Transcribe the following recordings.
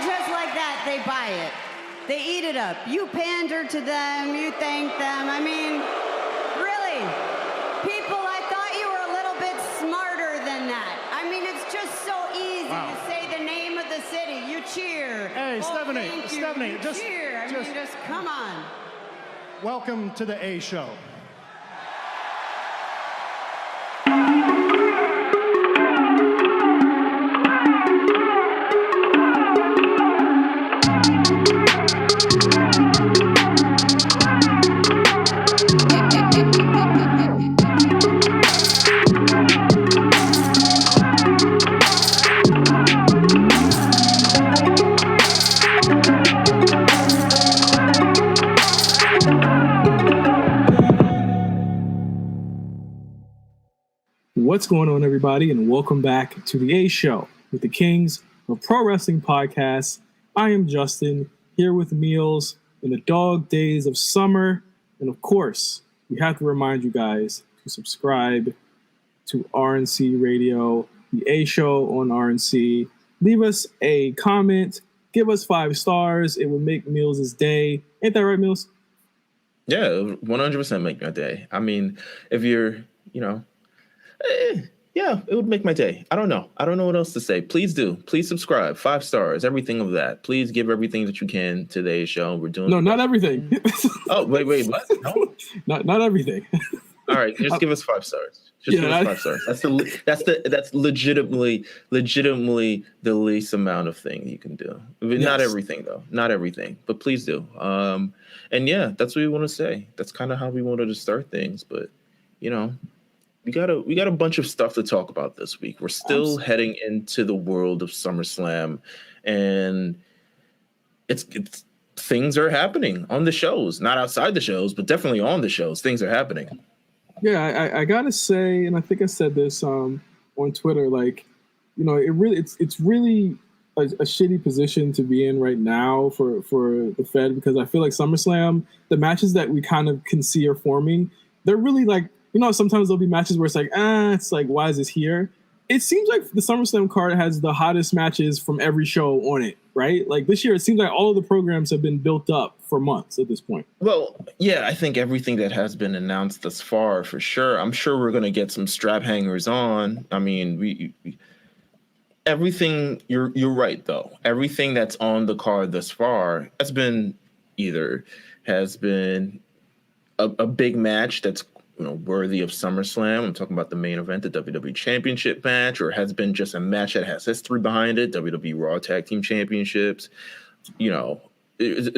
just like that, they buy it. They eat it up. You pander to them, you thank them. I mean, really, people, I thought you were a little bit smarter than that. I mean, it's just so easy to say the name of the city. You cheer. Hey, Stephanie, you cheer. I mean, just come on. Welcome to the A Show. What's going on, everybody, and welcome back to the A Show with the Kings of Pro Wrestling Podcasts. I am Justin, here with Meelz in the dog days of summer. And of course, we have to remind you guys to subscribe to RNC Radio, the A Show on RNC. Leave us a comment, give us 5 stars. It will make Meelz' day. Ain't that right, Meelz? Yeah, 100% make my day. I mean, if you're, yeah, it would make my day. I don't know what else to say. Please do. Please subscribe. 5 stars. Everything of that. Please give everything that you can to today's show. We're doing. No, not everything. Oh, wait. What? No? Not everything. All right, just give us 5 stars. Just give us 5 stars. That's legitimately the least amount of thing you can do. I mean, not everything though. Not everything, but please do. And yeah, that's what we want to say. That's kind of how we wanted to start things, but we got a bunch of stuff to talk about this week. We're still heading into the world of SummerSlam, and it's things are happening on the shows, not outside the shows, but definitely on the shows. Things are happening. Yeah, I gotta say, and I think I said this on Twitter, it's really a shitty position to be in right now for the Fed, because I feel like SummerSlam, the matches that we kind of can see are forming, they're really like, sometimes there'll be matches where it's like, why is this here? It seems like the SummerSlam card has the hottest matches from every show on it, right? Like this year, it seems like all of the programs have been built up for months at this point. Well, yeah, I think everything that has been announced thus far, for sure. I'm sure we're going to get some strap hangers on. I mean, everything, you're right, though. Everything that's on the card thus far has been a big match that's worthy of SummerSlam. I'm talking about the main event, the WWE Championship match, or has been just a match that has history behind it, WWE Raw Tag Team Championships.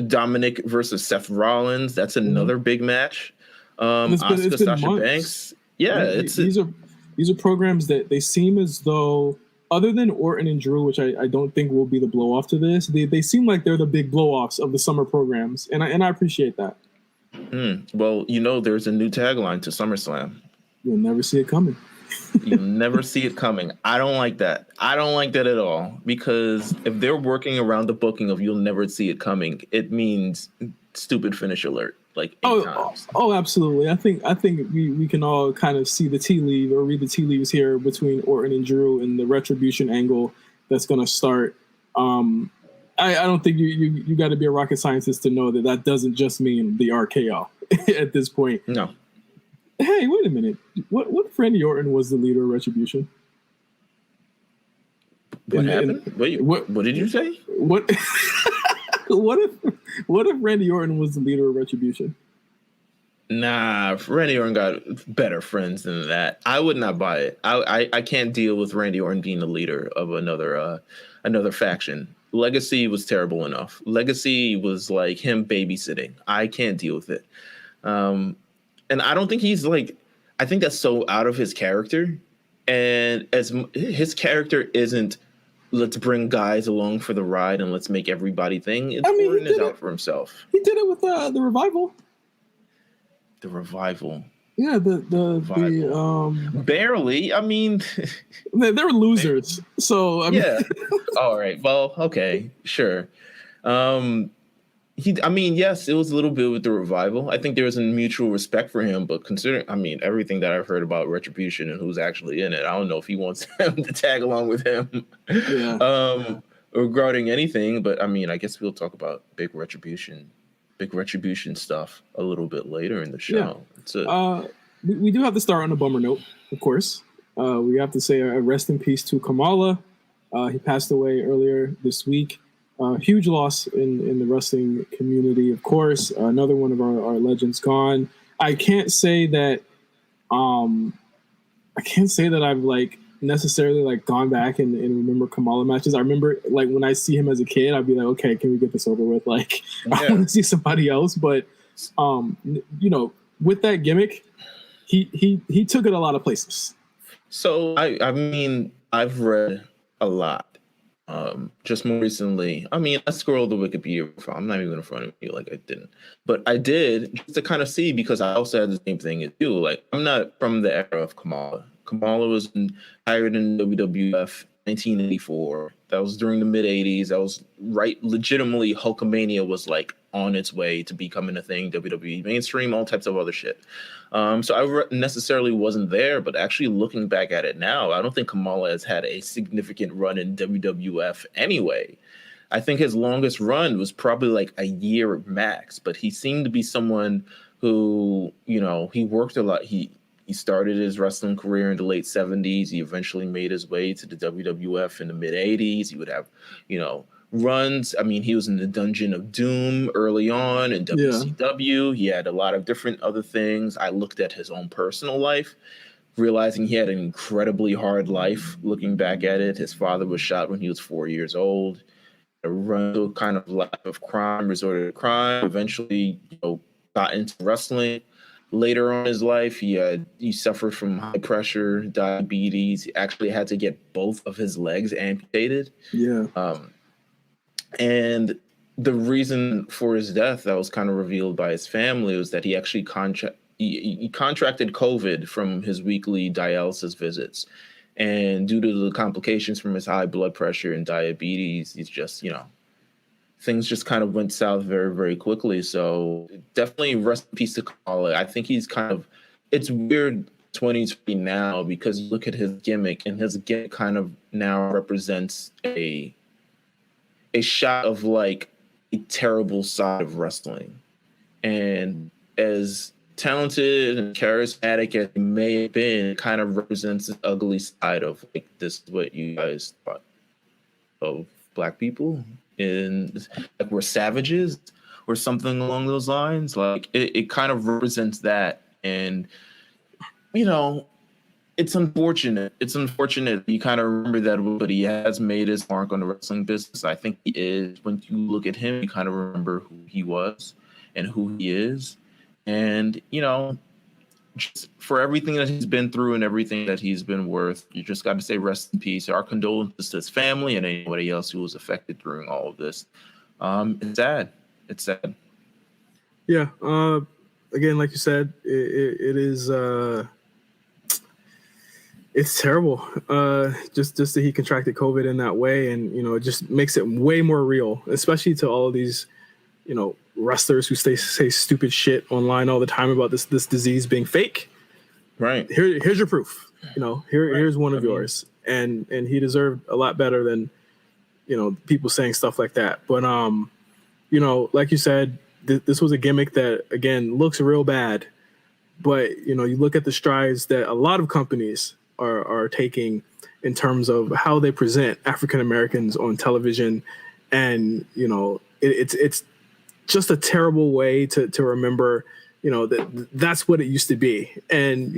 Dominic versus Seth Rollins, that's another big match. Asuka, Sasha Banks. Yeah, right? These are programs that they seem as though, other than Orton and Drew, which I don't think will be the blow off to this, they seem like they're the big blow offs of the summer programs, and I appreciate that. Well, there's a new tagline to SummerSlam. You'll never see it coming. You'll never see it coming. I don't like that. I don't like that at all, because if they're working around the booking of you'll never see it coming, it means stupid finish alert like 8 times. Oh, absolutely. I think we can all kind of see the tea leaf or read the tea leaves here between Orton and Drew and the retribution angle that's going to start. I don't think you got to be a rocket scientist to know that doesn't just mean the RKO at this point. No. Hey, wait a minute. What if Randy Orton was the leader of Retribution? What happened? Wait, what did you say? What if Randy Orton was the leader of Retribution? Nah, Randy Orton got better friends than that. I would not buy it. I can't deal with Randy Orton being the leader of another faction. Legacy was terrible enough. Legacy was like him babysitting. I can't deal with it. And I don't think he's like, I think that's so out of his character. And as his character isn't, let's bring guys along for the ride and let's make everybody thing. Orton is out for himself. He did it with the Revival. The Revival. Yeah, the barely. I mean, they were losers. So I mean, yeah. All right. Well, okay, sure. Yes, it was a little bit with the Revival. I think there was a mutual respect for him, but considering, everything that I've heard about Retribution and who's actually in it, I don't know if he wants him to tag along with him. Yeah. regarding anything, but I mean, I guess we'll talk about big retribution stuff a little bit later in the show. Yeah. We do have to start on a bummer note, of course. We have to say a rest in peace to Kamala. He passed away earlier this week. Huge loss in the wrestling community, of course. Another one of our legends gone. I can't say that I've like necessarily like gone back and remember Kamala matches. I remember like when I see him as a kid, I'd be like, okay, can we get this over with? Like, I want to see somebody else. But with that gimmick, he took it a lot of places. So I mean, I've read a lot. Just more recently, I mean, I scrolled the Wikipedia. I'm not even in front of you like I didn't, but I did just to kind of see, because I also had the same thing as you. Like, I'm not from the era of Kamala. Kamala was hired in WWF 1984. That was during the mid 80s. That was legitimately Hulkamania was like on its way to becoming a thing. WWE mainstream, all types of other shit. So I necessarily wasn't there, but actually looking back at it now, I don't think Kamala has had a significant run in WWF anyway. I think his longest run was probably like a year max, but he seemed to be someone who, he worked a lot. He started his wrestling career in the late 70s. He eventually made his way to the WWF in the mid 80s. He would have, runs. I mean, he was in the Dungeon of Doom early on in WCW. He had a lot of different other things. I looked at his own personal life, realizing he had an incredibly hard life. Looking back at it, his father was shot when he was 4 years old. A run to a kind of life of crime, resorted to crime. Eventually, got into wrestling. Later on in his life, he suffered from high pressure, diabetes. He actually had to get both of his legs amputated. Yeah. And the reason for his death that was kind of revealed by his family was that he actually he contracted COVID from his weekly dialysis visits. And due to the complications from his high blood pressure and diabetes, he's just, things just kind of went south very, very quickly. So definitely rest in peace to Kamala. I think he's it's weird 2020 now, because you look at his gimmick, and his gimmick kind of now represents a shot of like a terrible side of wrestling. And as talented and charismatic as he may have been, it kind of represents this ugly side of like, this is what you guys thought of Black people, and like we're savages or something along those lines. Like it kind of represents that. And it's unfortunate. You kind of remember that, but he has made his mark on the wrestling business. I think he is. When you look at him, you kind of remember who he was and who he is. And, just for everything that he's been through and everything that he's been worth, you just got to say rest in peace. Our condolences to his family and anybody else who was affected during all of this. It's sad. It's sad. Yeah. Again, like you said, it is... It's terrible. Just that he contracted COVID in that way, and it just makes it way more real, especially to all of these, wrestlers who say stupid shit online all the time about this disease being fake. Right. Here's your proof. Here's one of yours, and he deserved a lot better than people saying stuff like that. But like you said, this was a gimmick that again looks real bad, but you look at the strides that a lot of companies are taking in terms of how they present African Americans on television, and it's just a terrible way to remember that's what it used to be. And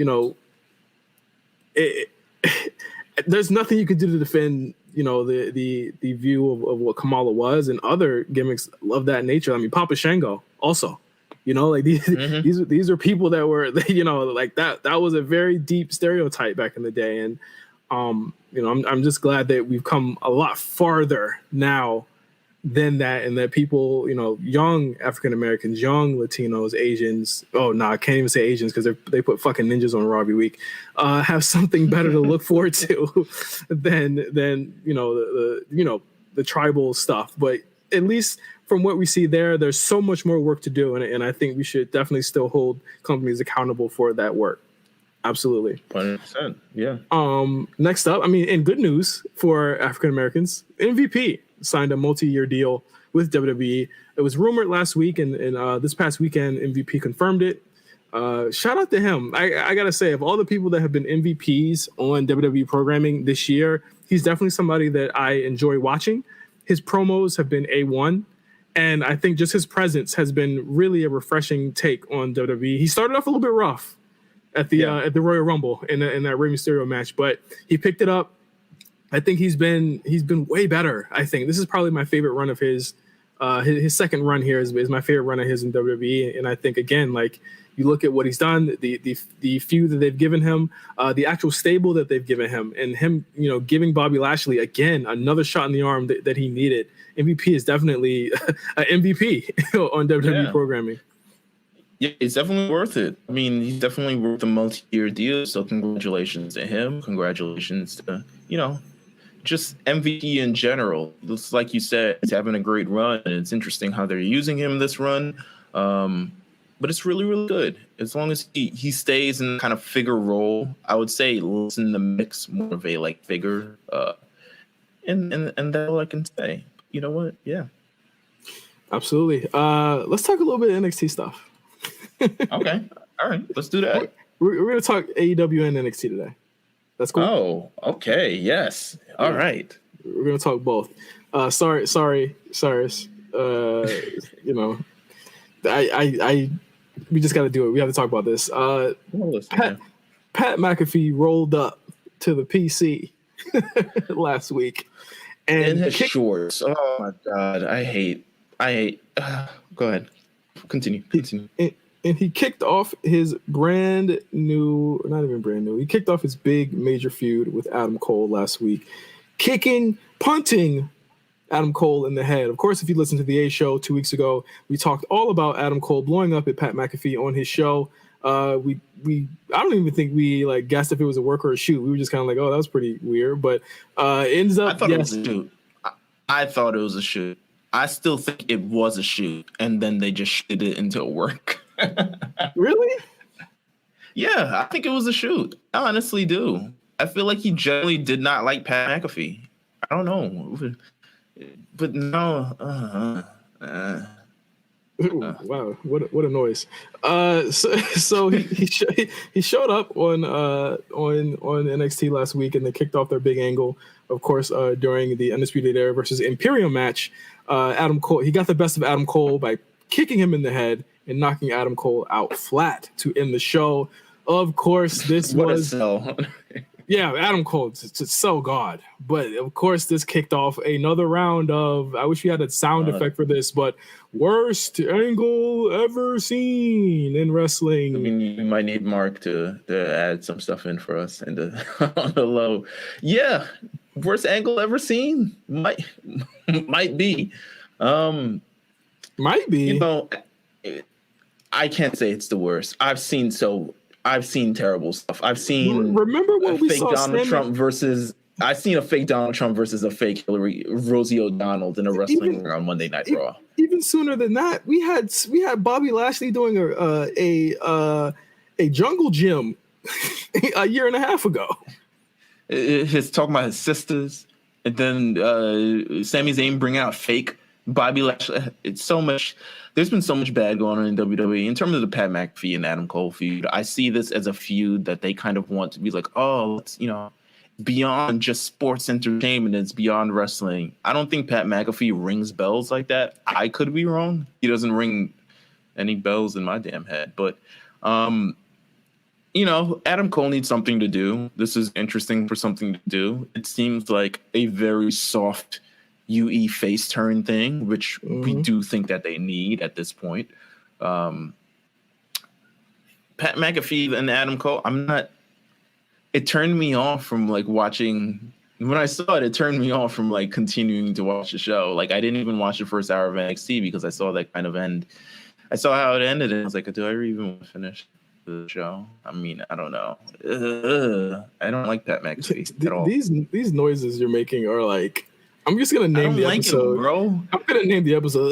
there's nothing you could do to defend the view of what Kamala was, and other gimmicks of that nature. I mean, Papa Shango also. These are people that were, like that was a very deep stereotype back in the day. And, I'm just glad that we've come a lot farther now than that. And that people, young African-Americans, young Latinos, Asians, I can't even say Asians because they put fucking ninjas on Raw every week, have something better to look forward to than the tribal stuff. But at least from what we see there's so much more work to do. And I think we should definitely still hold companies accountable for that work. Absolutely. 100%. Yeah. Next up, in good news for African Americans, MVP. signed a multi-year deal with WWE. It was rumored last week, and this past weekend, MVP confirmed it. Shout out to him. I gotta say, of all the people that have been MVPs on WWE programming this year, he's definitely somebody that I enjoy watching. His promos have been A1, and I think just his presence has been really a refreshing take on WWE. He started off a little bit rough at the Royal Rumble in that Rey Mysterio match, but he picked it up. I think he's been way better. I think this is probably my favorite run of his. His second run here is my favorite run of his in WWE, and I think again, like, you look at what he's done, the feud that they've given him, the actual stable that they've given him, and him, giving Bobby Lashley again another shot in the arm that he needed. MVP is definitely an MVP on WWE programming. Yeah, it's definitely worth it. I mean, he's definitely worth a multi-year deal. So congratulations to him. Congratulations to just MVP in general. It's like you said, it's having a great run, and it's interesting how they're using him this run. But it's really, really good. As long as he stays in kind of figure role, I would say less in the mix, more of a figure. And that's all I can say. You know what? Yeah. Absolutely. Let's talk a little bit of NXT stuff. Okay. All right. Let's do that. We're going to talk AEW and NXT today. That's cool. Oh, okay. Yes. All right. We're going to talk both. Sorry, Cyrus. We just got to do it. We have to talk about this. Pat McAfee rolled up to the PC last week. And in his shorts. Oh, my God. I hate. Go ahead. Continue. And he kicked off his brand new, not even brand new, he kicked off his big major feud with Adam Cole last week, punting Adam Cole in the head. Of course, if you listened to the A show 2 weeks ago, we talked all about Adam Cole blowing up at Pat McAfee on his show. I don't even think we guessed if it was a work or a shoot. We were just kind of like, oh, that was pretty weird. But ends up. I thought it was a shoot. I thought it was a shoot. I still think it was a shoot, and then they just shit it into a work. Really? Yeah, I think it was a shoot. I honestly do. I feel like he generally did not like Pat McAfee. I don't know. But no. Wow, what a noise! So he showed up on NXT last week, and they kicked off their big angle, of course, during the Undisputed Era versus Imperium match. Adam Cole, he got the best of Adam Cole by kicking him in the head and knocking Adam Cole out flat to end the show. Of course, this was yeah, Adam Cole, it's so God. But of course, this kicked off another round of, I wish we had a sound effect for this, but worst angle ever seen in wrestling. I mean, you might need Mark to add some stuff in for us and on the low. Yeah, worst angle ever seen? Might be. Might be. I can't say it's the worst. I've seen terrible stuff. I've seen remember when we fake saw Donald Trump versus. I've seen a fake Donald Trump versus a fake Rosie O'Donnell in a wrestling ring on Monday Night Raw. Even sooner than that, we had Bobby Lashley doing a jungle gym a year and a half ago. He's talking about his sisters, and then Sami Zayn bring out fake Bobby Lashley. It's so much. There's been so much bad going on in WWE. In terms of the Pat McAfee and Adam Cole feud, I see this as a feud that they kind of want to be like, oh, it's, beyond just sports entertainment. It's beyond wrestling. I don't think Pat McAfee rings bells like that. I could be wrong. He doesn't ring any bells in my damn head. But, Adam Cole needs something to do. This is interesting for something to do. It seems like a very soft UE face turn thing, which we do think that they need at this point. Pat McAfee and Adam Cole, it turned me off from watching. When I saw it, it turned me off from continuing to watch the show. I didn't even watch the first hour of NXT because I saw that kind of end. I saw how it ended, and I was like, do I even want to finish the show? I mean, I don't know. I don't like Pat McAfee at all. These noises you're making are I'm just gonna name the episode, bro. I'm gonna name the episode.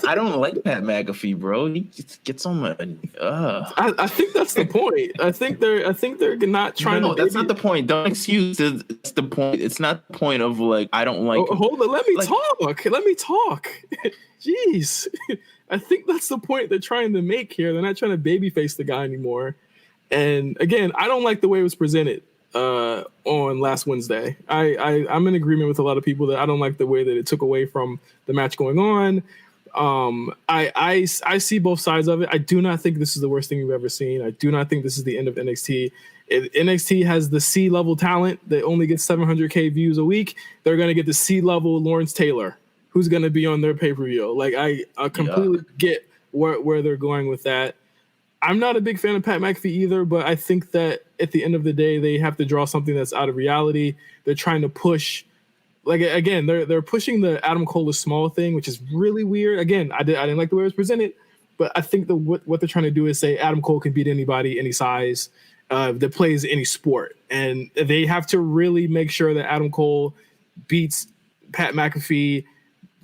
I don't like Pat McAfee, bro. He just gets on my. I think that's the point. I think they're not trying to. No, that's not the point. Don't excuse. It's the point. It's not the point of like I don't like. Hold on. Let me talk. Let me talk. Jeez. I think that's the point they're trying to make here. They're not trying to babyface the guy anymore. And again, I don't like the way it was presented on last Wednesday. I'm in agreement with a lot of people that I don't like the way that it took away from the match going on. I see both sides of it. I do not think this is the worst thing you've ever seen. I do not think this is the end of NXT. NXT has the C-level talent that only gets 700K views a week. They're going to get the C-level Lawrence Taylor, who's going to be on their pay-per-view. Like I completely get where they're going with that. I'm not a big fan of Pat McAfee either, but I think that at the end of the day, they have to draw something that's out of reality. They're trying to push, like, again, they're pushing the Adam Cole is small thing, which is really weird. Again, I didn't like the way it was presented, but I think what they're trying to do is say Adam Cole can beat anybody, any size, that plays any sport. And they have to really make sure that Adam Cole beats Pat McAfee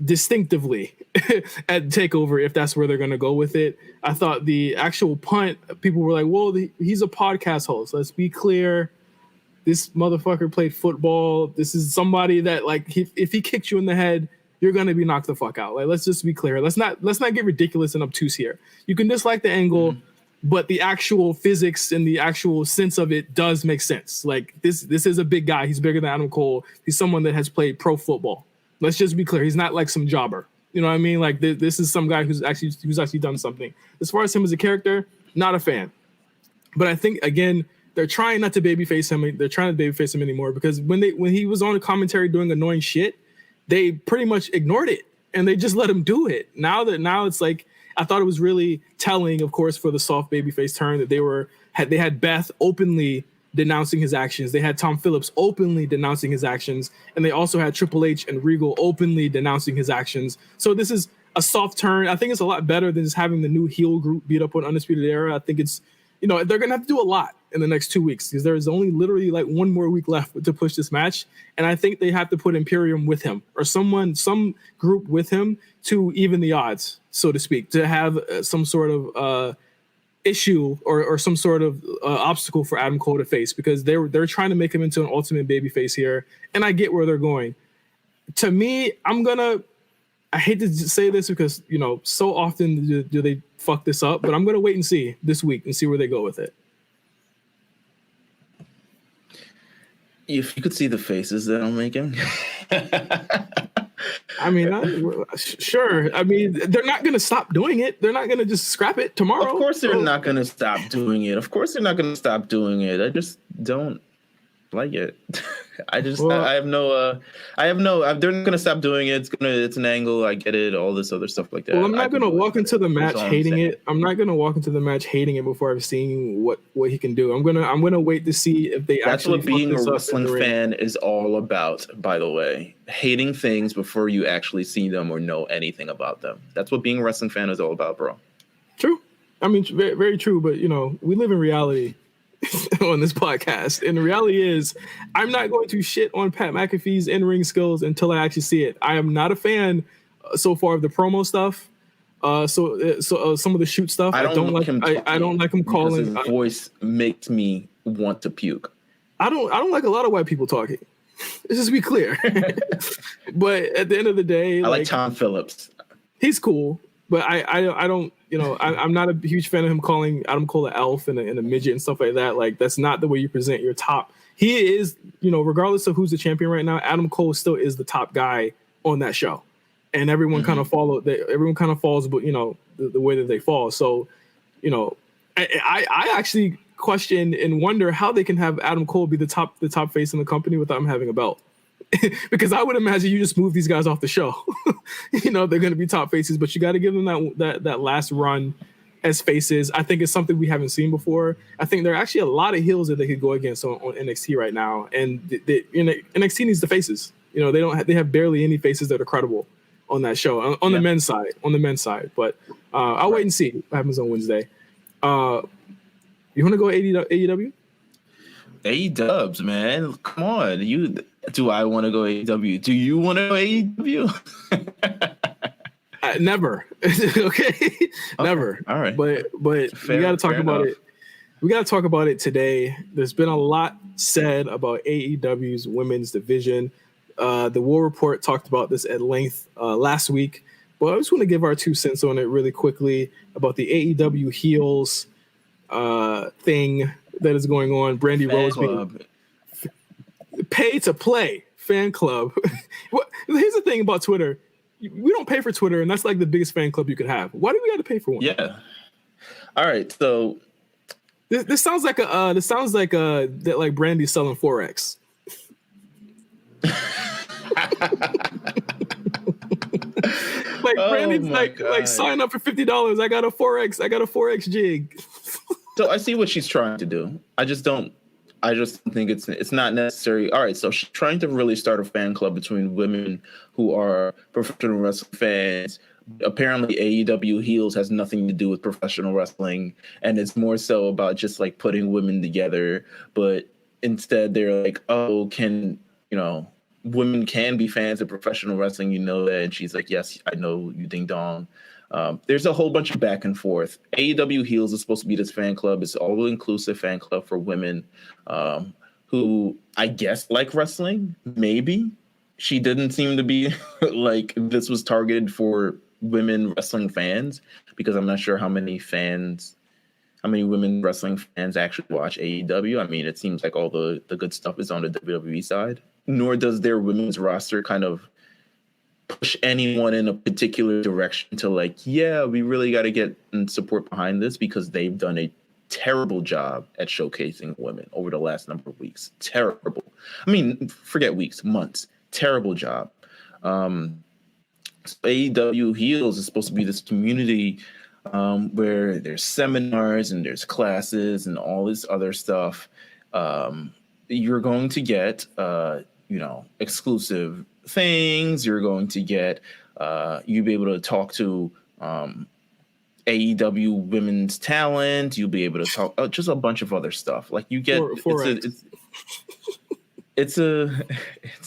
distinctively at TakeOver, if that's where they're going to go with it. I thought the actual punt, people were like, well, he's a podcast host. Let's be clear. This motherfucker played football. This is somebody that, like, if he kicks you in the head, you're going to be knocked the fuck out. Like, let's just be clear. Let's not get ridiculous and obtuse here. You can dislike the angle, but the actual physics and the actual sense of it does make sense. Like, this is a big guy. He's bigger than Adam Cole. He's someone that has played pro football. Let's just be clear. He's not like some jobber. You know what I mean? Like this is some guy who's actually done something. As far as him as a character, not a fan. But I think, again, they're trying not to babyface him. They're trying to babyface him anymore because when he was on a commentary doing annoying shit, they pretty much ignored it and they just let him do it. Now it's like, I thought it was really telling, of course, for the soft babyface turn that they had Beth openly denouncing his actions. They had Tom Phillips openly denouncing his actions. And they also had Triple H and Regal openly denouncing his actions. So this is a soft turn. I think it's a lot better than just having the new heel group beat up on Undisputed Era. I think it's, they're going to have to do a lot in the next 2 weeks because there's only literally like one more week left to push this match. And I think they have to put Imperium with him or some group with him to even the odds, so to speak, to have some sort of issue or some sort of obstacle for Adam Cole to face because they're trying to make him into an ultimate babyface here, and I get where they're going. To me, I hate to say this because so often do they fuck this up, but I'm gonna wait and see this week and see where they go with it. If you could see the faces that I'm making. I mean, sure. I mean, they're not going to stop doing it. They're not going to just scrap it tomorrow. Of course they're not going to stop doing it. I just don't like it. They're not going to stop doing it. It's an angle. I get it. All this other stuff like that. Well, I'm not going to walk into the match hating it. I'm not going to walk into the match hating it before I've seen what he can do. I'm going to wait to see if they That's actually. That's what being a wrestling fan is all about, by the way. Hating things before you actually see them or know anything about them. That's what being a wrestling fan is all about, bro. True. I mean, very, very true. But, we live in reality on this podcast. And the reality is I'm not going to shit on Pat McAfee's in-ring skills until I actually see it. I am not a fan so far of the promo stuff. So some of the shoot stuff. I don't like him calling. His voice makes me want to puke. I don't like a lot of white people talking. Let's just be clear. But at the end of the day, I like Tom Phillips. He's cool, but I don't. I'm not a huge fan of him calling Adam Cole an elf and a midget and stuff like that. Like, that's not the way you present your top. He is, regardless of who's the champion right now, Adam Cole still is the top guy on that show. And everyone kind of follows, but the way that they fall. So, I actually question and wonder how they can have Adam Cole be the top face in the company without him having a belt. Because I would imagine you just move these guys off the show. They're going to be top faces, but you got to give them that last run as faces. I think it's something we haven't seen before. I think there are actually a lot of heels that they could go against on NXT right now, and NXT needs the faces. They have barely any faces that are credible on that show on the men's side. But I'll wait and see what happens on Wednesday. You want to go AEW? AEW, man, come on, Do I want to go AEW? Do you want to go AEW? Never. Okay, never. All right. But we got to talk about it. We got to talk about it today. There's been a lot said about AEW's women's division. The War Report talked about this at length last week, but I just want to give our 2 cents on it really quickly about the AEW heels thing that is going on. Brandy Rose being pay to play fan club. Here's the thing about Twitter. We don't pay for Twitter, and that's like the biggest fan club you could have. Why do we got to pay for one? Yeah. All right. So this sounds like that like Brandy's selling Forex. Like Brandy's like sign up for $50. I got a Forex jig. So I see what she's trying to do. I just think it's not necessary. All right, so she's trying to really start a fan club between women who are professional wrestling fans. Apparently AEW heels has nothing to do with professional wrestling, and it's more so about just like putting women together. But instead they're like, oh, women can be fans of professional wrestling, you know that? And she's like, yes, I know, you ding dong. There's a whole bunch of back and forth. AEW heels is supposed to be this fan club. It's all-inclusive fan club for women who I guess like wrestling, maybe. She didn't seem to be like this was targeted for women wrestling fans, because I'm not sure how many women wrestling fans actually watch AEW. I mean, it seems like all the good stuff is on the WWE side. Nor does their women's roster kind of push anyone in a particular direction to like, yeah, we really got to get support behind this, because they've done a terrible job at showcasing women over the last number of weeks. Terrible. I mean, forget weeks, months. Terrible job. So AEW Heels is supposed to be this community where there's seminars and there's classes and all this other stuff. You're going to get, exclusive things. You're going to get, you'll be able to talk to AEW women's talent. You'll be able to talk just a bunch of other stuff. Like you get, it's a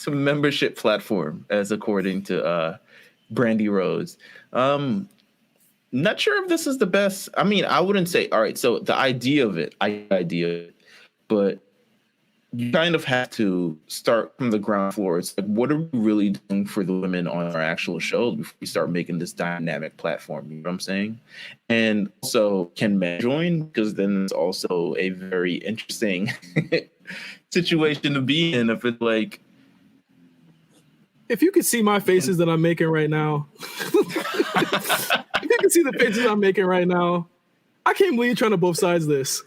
membership platform, as according to Brandy Rose. Not sure if this is the best. I mean, I wouldn't say. All right, so the idea of it, but you kind of have to start from the ground floor. It's like, what are we really doing for the women on our actual shows before we start making this dynamic platform? You know what I'm saying? And also, can men join? Because then it's also a very interesting situation to be in. If it's like, if you could see my faces that I'm making right now, if you can see the faces I'm making right now, I can't believe you're trying to both sides this.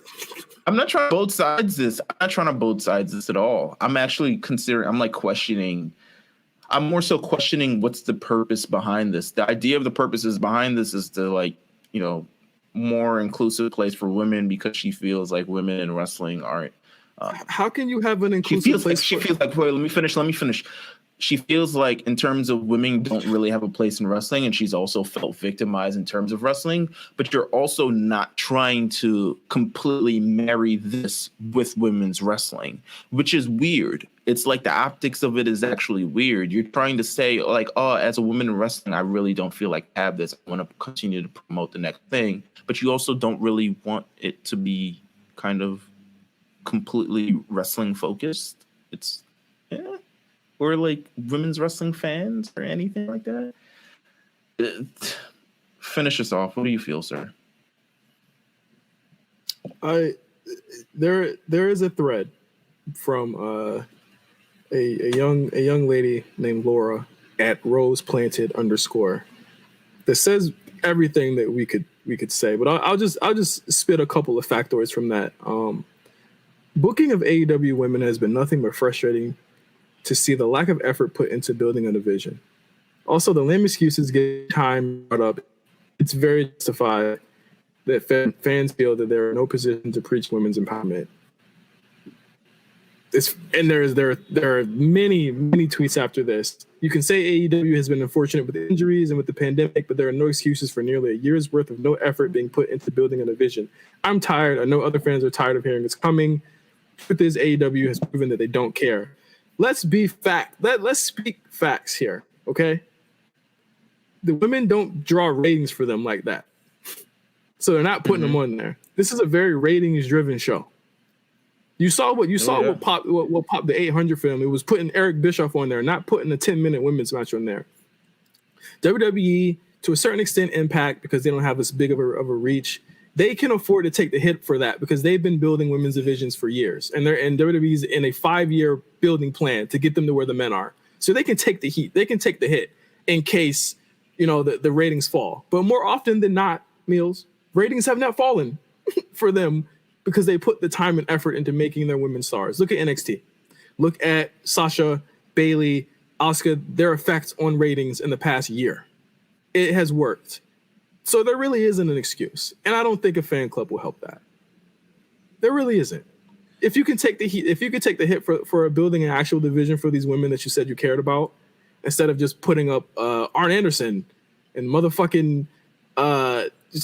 I'm not trying to both sides this. I'm not trying to both sides this at all. I'm actually questioning. I'm more so questioning what's the purpose behind this. The idea of the purposes behind this is to more inclusive place for women, because she feels like women in wrestling aren't. How can you have an inclusive place? She feels like, wait, let me finish. She feels like in terms of women don't really have a place in wrestling, and she's also felt victimized in terms of wrestling, but you're also not trying to completely marry this with women's wrestling, which is weird. It's like the optics of it is actually weird. You're trying to say like, oh, as a woman in wrestling, I really don't feel like I have this. I want to continue to promote the next thing, but you also don't really want it to be kind of completely wrestling focused. It's or like women's wrestling fans or anything like that. Finish us off. What do you feel, sir? There is a thread from a young lady named Laura at @roseplanted_ that says everything that we could say, but I'll just spit a couple of factoids from that. Booking of AEW women has been nothing but frustrating to see the lack of effort put into building a division. Also, the lame excuses get time brought up. It's very justified that fans feel that they're in no position to preach women's empowerment. There are many tweets after this. You can say AEW has been unfortunate with injuries and with the pandemic, but there are no excuses for nearly a year's worth of no effort being put into building a division. I'm tired. I know other fans are tired of hearing it's coming. Truth is, AEW has proven that they don't care. let's speak facts here, okay? The women don't draw ratings for them like that. So they're not putting them on there. This is a very ratings-driven show. You saw what popped the 800 for them. It was putting Eric Bischoff on there, not putting the 10-minute women's match on there. WWE, to a certain extent, Impact, because they don't have this big of a reach, they can afford to take the hit for that because they've been building women's divisions for years, and WWE's in a 5-year building plan to get them to where the men are. So they can take the heat, they can take the hit in case the ratings fall. But more often than not, Meelz, ratings have not fallen for them because they put the time and effort into making their women stars. Look at NXT. Look at Sasha, Bayley, Asuka, their effects on ratings in the past year. It has worked. So there really isn't an excuse. And I don't think a fan club will help that. There really isn't. If you can take the heat, if you can take the hit for building an actual division for these women that you said you cared about, instead of just putting up Arn Anderson and motherfucking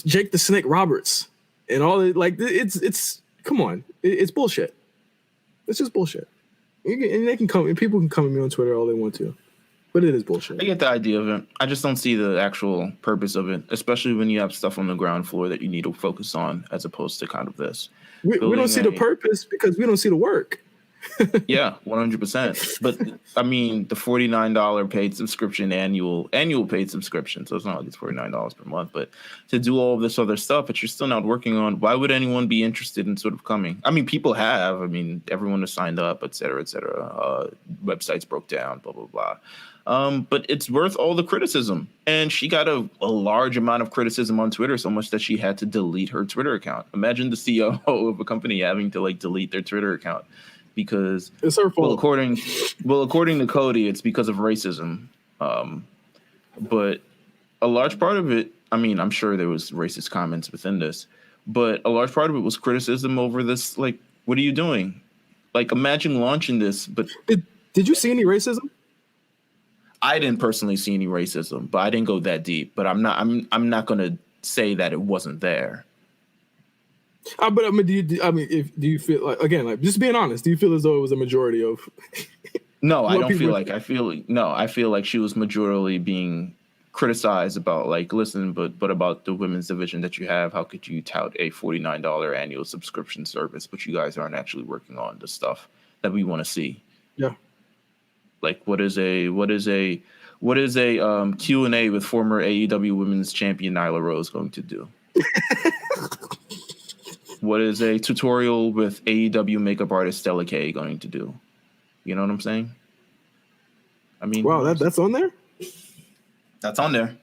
Jake the Snake Roberts and all it, like it's come on, it's bullshit. It's just bullshit. And they can come, and people can come at me on Twitter all they want to, but it is bullshit. I get the idea of it. I just don't see the actual purpose of it, especially when you have stuff on the ground floor that you need to focus on, as opposed to kind of this. We don't see the purpose because we don't see the work. Yeah, 100%. But I mean, the $49 paid subscription, annual paid subscription. So it's not like it's $49 per month, but to do all of this other stuff that you're still not working on, why would anyone be interested in sort of coming? I mean, people have. I mean, everyone has signed up, et cetera, et cetera. Websites broke down, blah, blah, blah. But it's worth all the criticism. And she got a large amount of criticism on Twitter, so much that she had to delete her Twitter account. Imagine the CEO of a company having to delete their Twitter account. Because it's her fault. According to Cody, it's because of racism. But a large part of it, I mean, I'm sure there was racist comments within this, but a large part of it was criticism over this. Like, what are you doing? Like, imagine launching this. But did you see any racism? I didn't personally see any racism, but I didn't go that deep. But I'm not going to say that it wasn't there. But I mean, do you feel like, again, like, just being honest, do you feel as though it was a majority of? No, I don't feel like. I feel like she was majorly being criticized about, like, listen, but about the women's division that you have, how could you tout a $49 annual subscription service, but you guys aren't actually working on the stuff that we want to see? Yeah. Like, what is a Q&A with former AEW Women's Champion Nyla Rose going to do? What is a tutorial with AEW makeup artist Stella K going to do? You know what I'm saying? I mean, wow, that's on there? That's on there.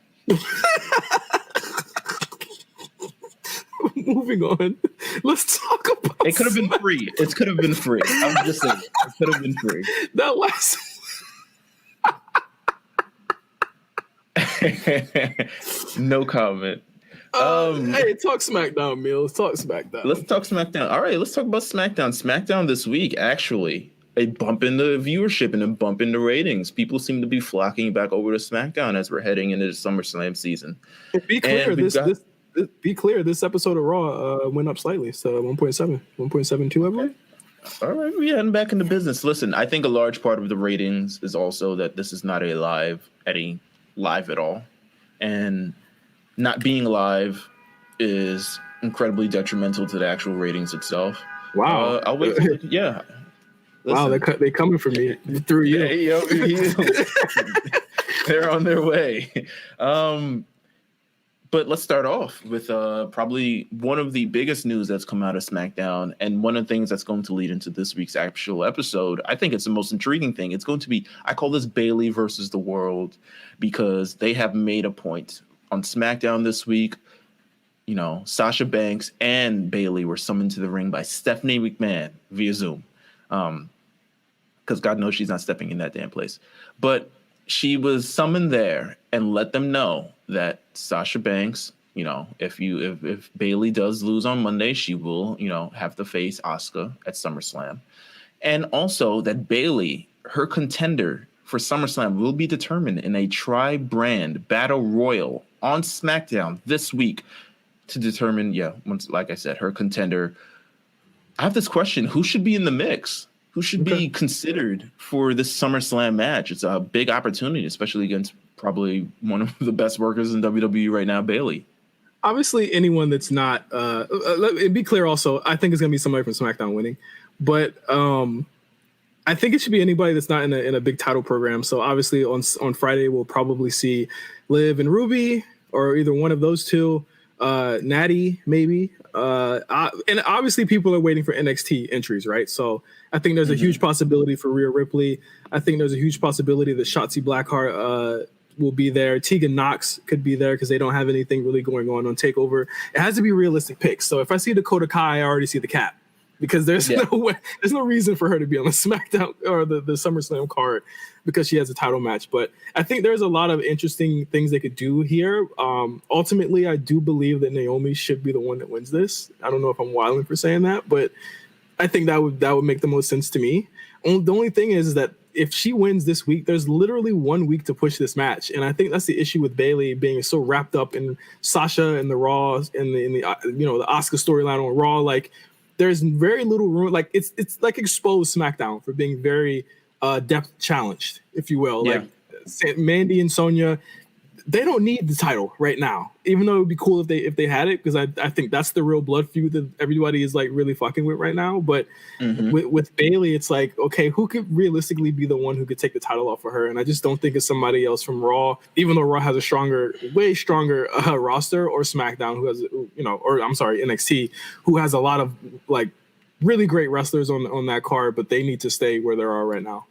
Moving on. Let's talk about it. Could have been free. It could have been free. I'm just saying. It could have been free. That last no comment. Hey, talk SmackDown, Meelz. Talk SmackDown. Let's talk SmackDown. All right, let's talk about SmackDown. SmackDown this week, actually, a bump in the viewership and a bump in the ratings. People seem to be flocking back over to SmackDown as we're heading into the SummerSlam season. Be clear, be clear, this episode of Raw went up slightly. So 1.72, I believe. All right, we're heading back into business. Listen, I think a large part of the ratings is also that this is not a live at all. And not being live is incredibly detrimental to the actual ratings itself. Wow. I'll wait. Yeah. Listen. Wow, they coming for me through you. They're on their way. But let's start off with probably one of the biggest news that's come out of SmackDown, and one of the things that's going to lead into this week's actual episode. I think it's the most intriguing thing. It's going to be, I call this Bayley versus the world, because they have made a point on SmackDown this week. You know, Sasha Banks and Bayley were summoned to the ring by Stephanie McMahon via Zoom. Because God knows she's not stepping in that damn place. But she was summoned there and let them know that Sasha Banks, you know, if Bayley does lose on Monday, she will, you know, have to face Asuka at SummerSlam. And also that Bayley, her contender for SummerSlam, will be determined in a tri-brand battle royal on SmackDown this week to determine, once, like I said, her contender. I have this question: who should be in the mix? who should be considered for this SummerSlam match. It's a big opportunity, especially against probably one of the best workers in WWE right now, Bayley. Obviously, anyone that's not. Let me be clear. Also, I think it's gonna be somebody from SmackDown winning, but I think it should be anybody that's not in a big title program. So obviously, on Friday we'll probably see Liv and Ruby, or either one of those two. Natty maybe. And obviously people are waiting for NXT entries, right? So I think there's a huge possibility for Rhea Ripley. I think there's a huge possibility that Shotzi Blackheart will be there. Tegan Nox could be there because they don't have anything really going on TakeOver. It has to be realistic picks. So if I see Dakota Kai, I already see the cap, because there's no reason for her to be on the SmackDown or the SummerSlam card because she has a title match. But I think there's a lot of interesting things they could do here. Ultimately, I do believe that Naomi should be the one that wins this. I don't know if I'm wilding for saying that, but I think that would make the most sense to me. The only thing is that if she wins this week, there's literally 1 week to push this match, and I think that's the issue with Bayley being so wrapped up in Sasha and the Raw and the Asuka storyline on Raw. Like, there's very little room. Like, it's like exposed SmackDown for being very depth challenged, if you will. Yeah. Like Mandy and Sonya, they don't need the title right now, even though it would be cool if they had it, because I think that's the real blood feud that everybody is like really fucking with right now. But with Bayley, it's like, okay, who could realistically be the one who could take the title off of her? And I just don't think it's somebody else from Raw, even though Raw has a way stronger roster, or SmackDown, who has, NXT, who has a lot of like really great wrestlers on that card, but they need to stay where they are right now.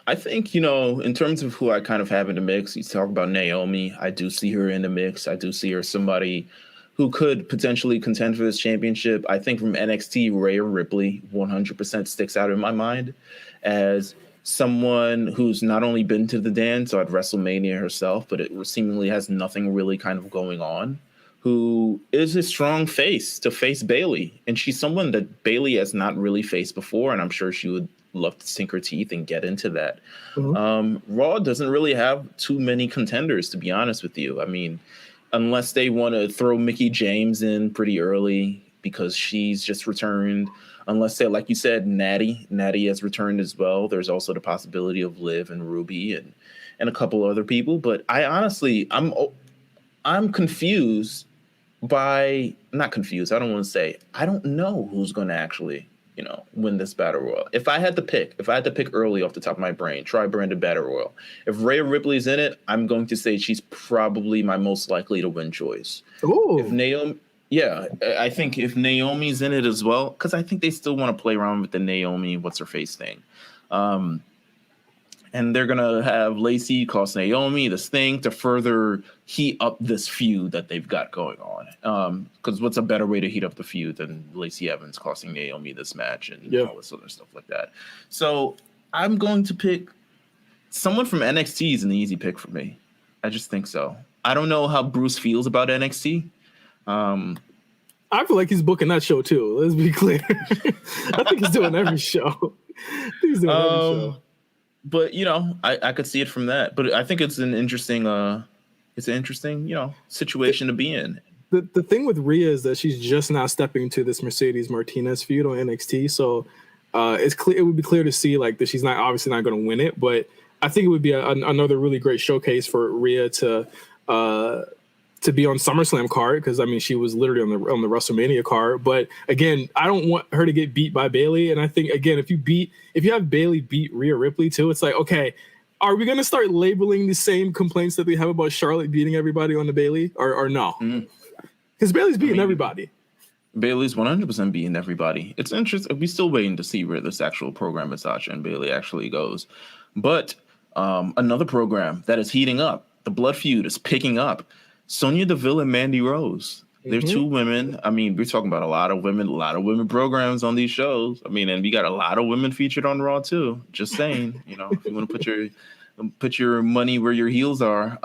I think, in terms of who I kind of have in the mix, you talk about Naomi. I do see her in the mix. I do see her somebody who could potentially contend for this championship. I think from NXT, Rhea Ripley 100% sticks out in my mind as someone who's not only been to the dance at WrestleMania herself, but it seemingly has nothing really kind of going on, who is a strong face to face Bayley. And she's someone that Bayley has not really faced before, and I'm sure she would love to sink her teeth and get into that. Raw doesn't really have too many contenders, to be honest with you. I mean, unless they want to throw Mickie James in pretty early because she's just returned, unless they, like you said, Natty has returned as well. There's also the possibility of Liv and Ruby and a couple other people. But I honestly, I'm confused by, not confused, I don't want to say, I don't know who's going to actually win this battle royal. If I had to pick early off the top of my brain, tri-branded battle royal, if Rhea Ripley's in it, I'm going to say she's probably my most likely to win choice. Ooh. I think if Naomi's in it as well, because I think they still want to play around with the Naomi what's her face thing. And they're going to have Lacey cost Naomi this thing to further heat up this feud that they've got going on. Because what's a better way to heat up the feud than Lacey Evans costing Naomi this match and all this other stuff like that. So I'm going to pick someone from NXT is an easy pick for me. I just think so. I don't know how Bruce feels about NXT. I feel like he's booking that show too. Let's be clear. I think he's doing every show. But I could see it from that. But I think it's an interesting, situation to be in. The thing with Rhea is that she's just now stepping to this Mercedes Martinez feud on NXT. So it's clear. It would be clear to see like that she's obviously not going to win it. But I think it would be another really great showcase for Rhea to be on SummerSlam card, because I mean she was literally on the WrestleMania card. But again, I don't want her to get beat by Bayley. And I think again, if you have Bayley beat Rhea Ripley too, it's like, okay, are we gonna start labeling the same complaints that we have about Charlotte beating everybody on the Bayley, or no? Because Bayley's beating everybody. Bayley's 100% beating everybody. It's interesting. We're still waiting to see where this actual program with Sasha and Bayley actually goes. But another program that is heating up, the blood feud is picking up. Sonya Deville and Mandy Rose. They're two women. I mean, we're talking about a lot of women programs on these shows. I mean, and we got a lot of women featured on Raw too. Just saying, if you want to put your money where your heels are.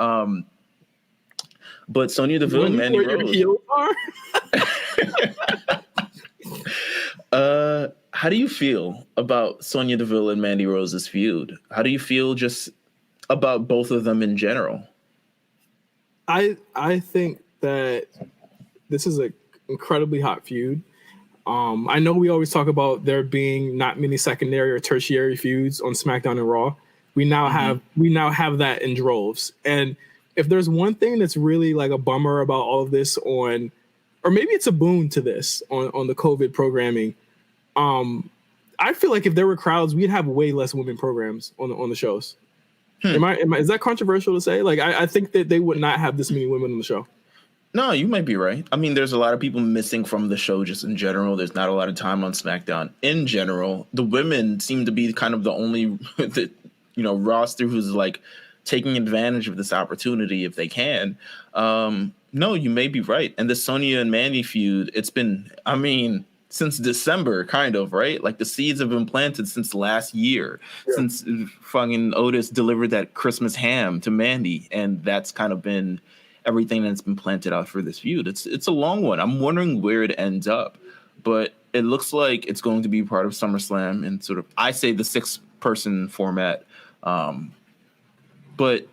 But Sonya Deville and Mandy Rose. Your heels are? How do you feel about Sonya Deville and Mandy Rose's feud? How do you feel just about both of them in general? I think that this is an incredibly hot feud. I know we always talk about there being not many secondary or tertiary feuds on SmackDown and Raw. We now have that in droves. And if there's one thing that's really like a bummer about all of this or maybe it's a boon to this on the COVID programming, I feel like if there were crowds, we'd have way less women programs on the shows. Is that controversial to say? Like, I think that they would not have this many women on the show. No, you might be right. I mean, there's a lot of people missing from the show just in general. There's not a lot of time on SmackDown in general. The women seem to be kind of the only roster who's like taking advantage of this opportunity if they can. No, you may be right. And the Sonya and Mandy feud, it's been, since December, kind of, right? Like the seeds have been planted since last year, since fucking Otis delivered that Christmas ham to Mandy. And that's kind of been everything that's been planted out for this feud. It's a long one. I'm wondering where it ends up, but it looks like it's going to be part of SummerSlam and sort of, I say the 6-person format. But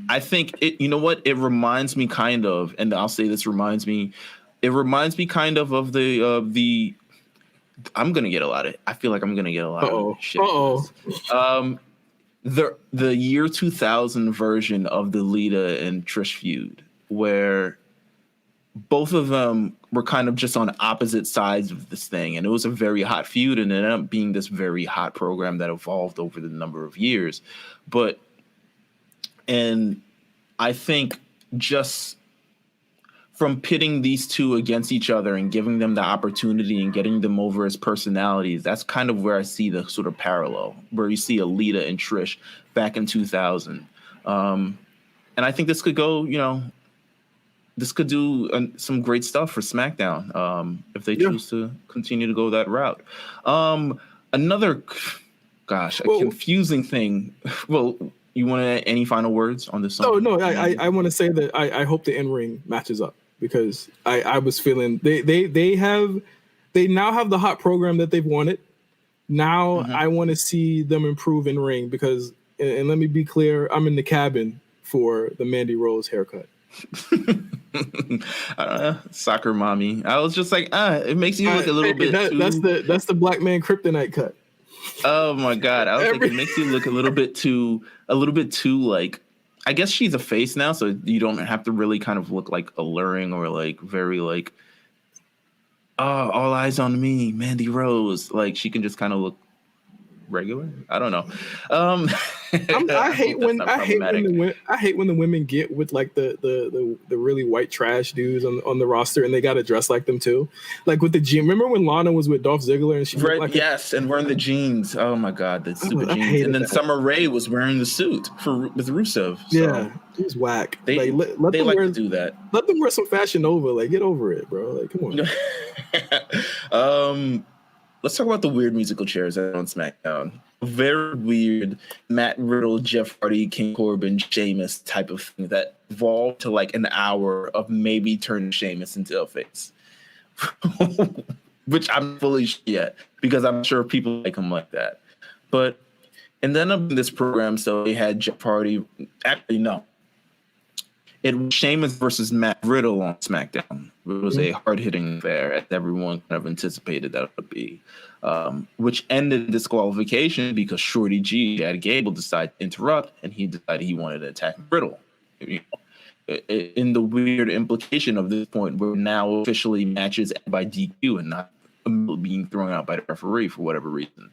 I think it reminds me kind of, and I'll say this reminds me kind of the I'm going to get a lot of, I feel like I'm going to get a lot of shit. The year 2000 version of the Lita and Trish feud, where both of them were kind of just on opposite sides of this thing. And it was a very hot feud and it ended up being this very hot program that evolved over the number of years. And I think just from pitting these two against each other and giving them the opportunity and getting them over as personalities, that's kind of where I see the sort of parallel, where you see a Lita and Trish back in 2000. And I think this could go, this could do some great stuff for SmackDown if they choose to continue to go that route. Another, confusing thing. Well, you want to add any final words on this song? Oh, no, I want to say that I hope the in-ring matches up because I was feeling they now have the hot program that they've wanted. Now I want to see them improve in ring because, and let me be clear, I'm in the cabin for the Mandy Rose haircut. Soccer mommy. I was just like, it makes you look a little bit that's the black man kryptonite cut. Oh my God. I was like, it makes you look a little bit too like, I guess she's a face now, so you don't have to really kind of look like alluring or like very like, all eyes on me, Mandy Rose. Like she can just kind of look regular. I don't know. I hate when the women get with like the really white trash dudes on the roster and they got to dress like them too. Like with the jeans. Remember when Lana was with Dolph Ziggler and she and wearing the jeans. Oh my God, the stupid jeans. And then Summer Rae was wearing the suit with Rusev. So yeah, it was whack. They like to do that. Let them wear some Fashion Nova. Like get over it, bro. Like come on. Let's talk about the weird musical chairs on SmackDown. Very weird Matt Riddle, Jeff Hardy, King Corbin, Sheamus type of thing that evolved to like an hour of maybe turning Sheamus into a face. Which I'm fully yet because I'm sure people like him like that. But and then in this program, so they had Jeff Hardy. Actually, no. It was Sheamus versus Matt Riddle on SmackDown. It was a hard-hitting affair, as everyone kind of anticipated that it would be, which ended in disqualification because Shorty G, Chad Gable, decided to interrupt, and he decided he wanted to attack Riddle. In the weird implication of this point, where now officially matches end by DQ and not being thrown out by the referee for whatever reason.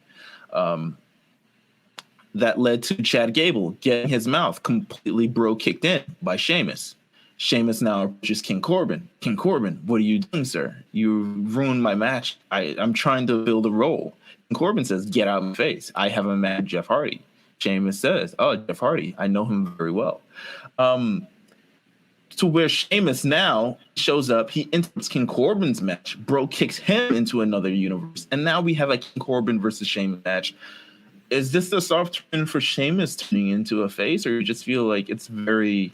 That led to Chad Gable getting his mouth completely kicked in by Sheamus. Sheamus now approaches King Corbin. King Corbin, what are you doing, sir? You ruined my match. I'm trying to build a role. King Corbin says, get out of my face. I have a match with Jeff Hardy. Sheamus says, oh, Jeff Hardy, I know him very well. To where Sheamus now shows up, he interrupts King Corbin's match. Bro kicks him into another universe. And now we have a King Corbin versus Sheamus match. Is this the soft turn for Sheamus turning into a face, or you just feel like it's very,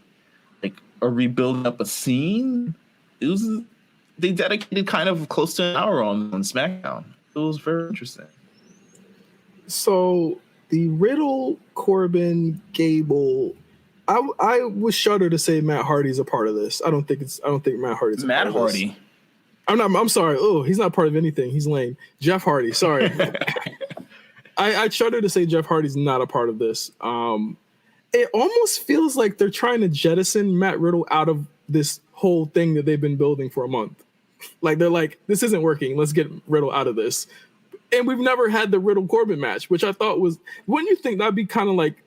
like, are we building up a scene? They dedicated kind of close to an hour on SmackDown. It was very interesting. So the Riddle, Corbin, Gable, I was shudder to say Matt Hardy's a part of this. I don't think Matt Hardy's a part of this. I'm sorry. Oh, he's not part of anything. He's lame. Jeff Hardy. Sorry. I shudder to say Jeff Hardy's not a part of this. It almost feels like they're trying to jettison Matt Riddle out of this whole thing that they've been building for a month. Like, they're like, this isn't working. Let's get Riddle out of this. And we've never had the Riddle Corbin match, which I thought was, wouldn't you think that'd be kind of like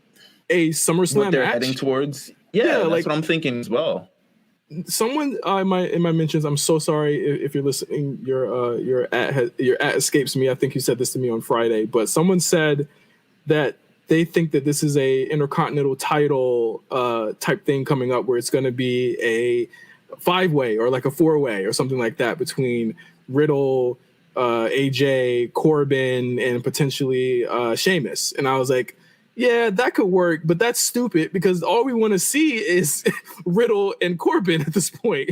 a SummerSlam what they're match? Heading towards? Yeah, that's like, what I'm thinking as well. Someone in my mentions, I'm so sorry if you're listening, your at escapes me. I think you said this to me on Friday, but someone said that they think that this is a Intercontinental title type thing coming up, where it's going to be a 5-way or like a 4-way or something like that between Riddle, AJ, Corbin, and potentially Sheamus. And I was like, yeah, that could work, but that's stupid because all we want to see is Riddle and Corbin at this point.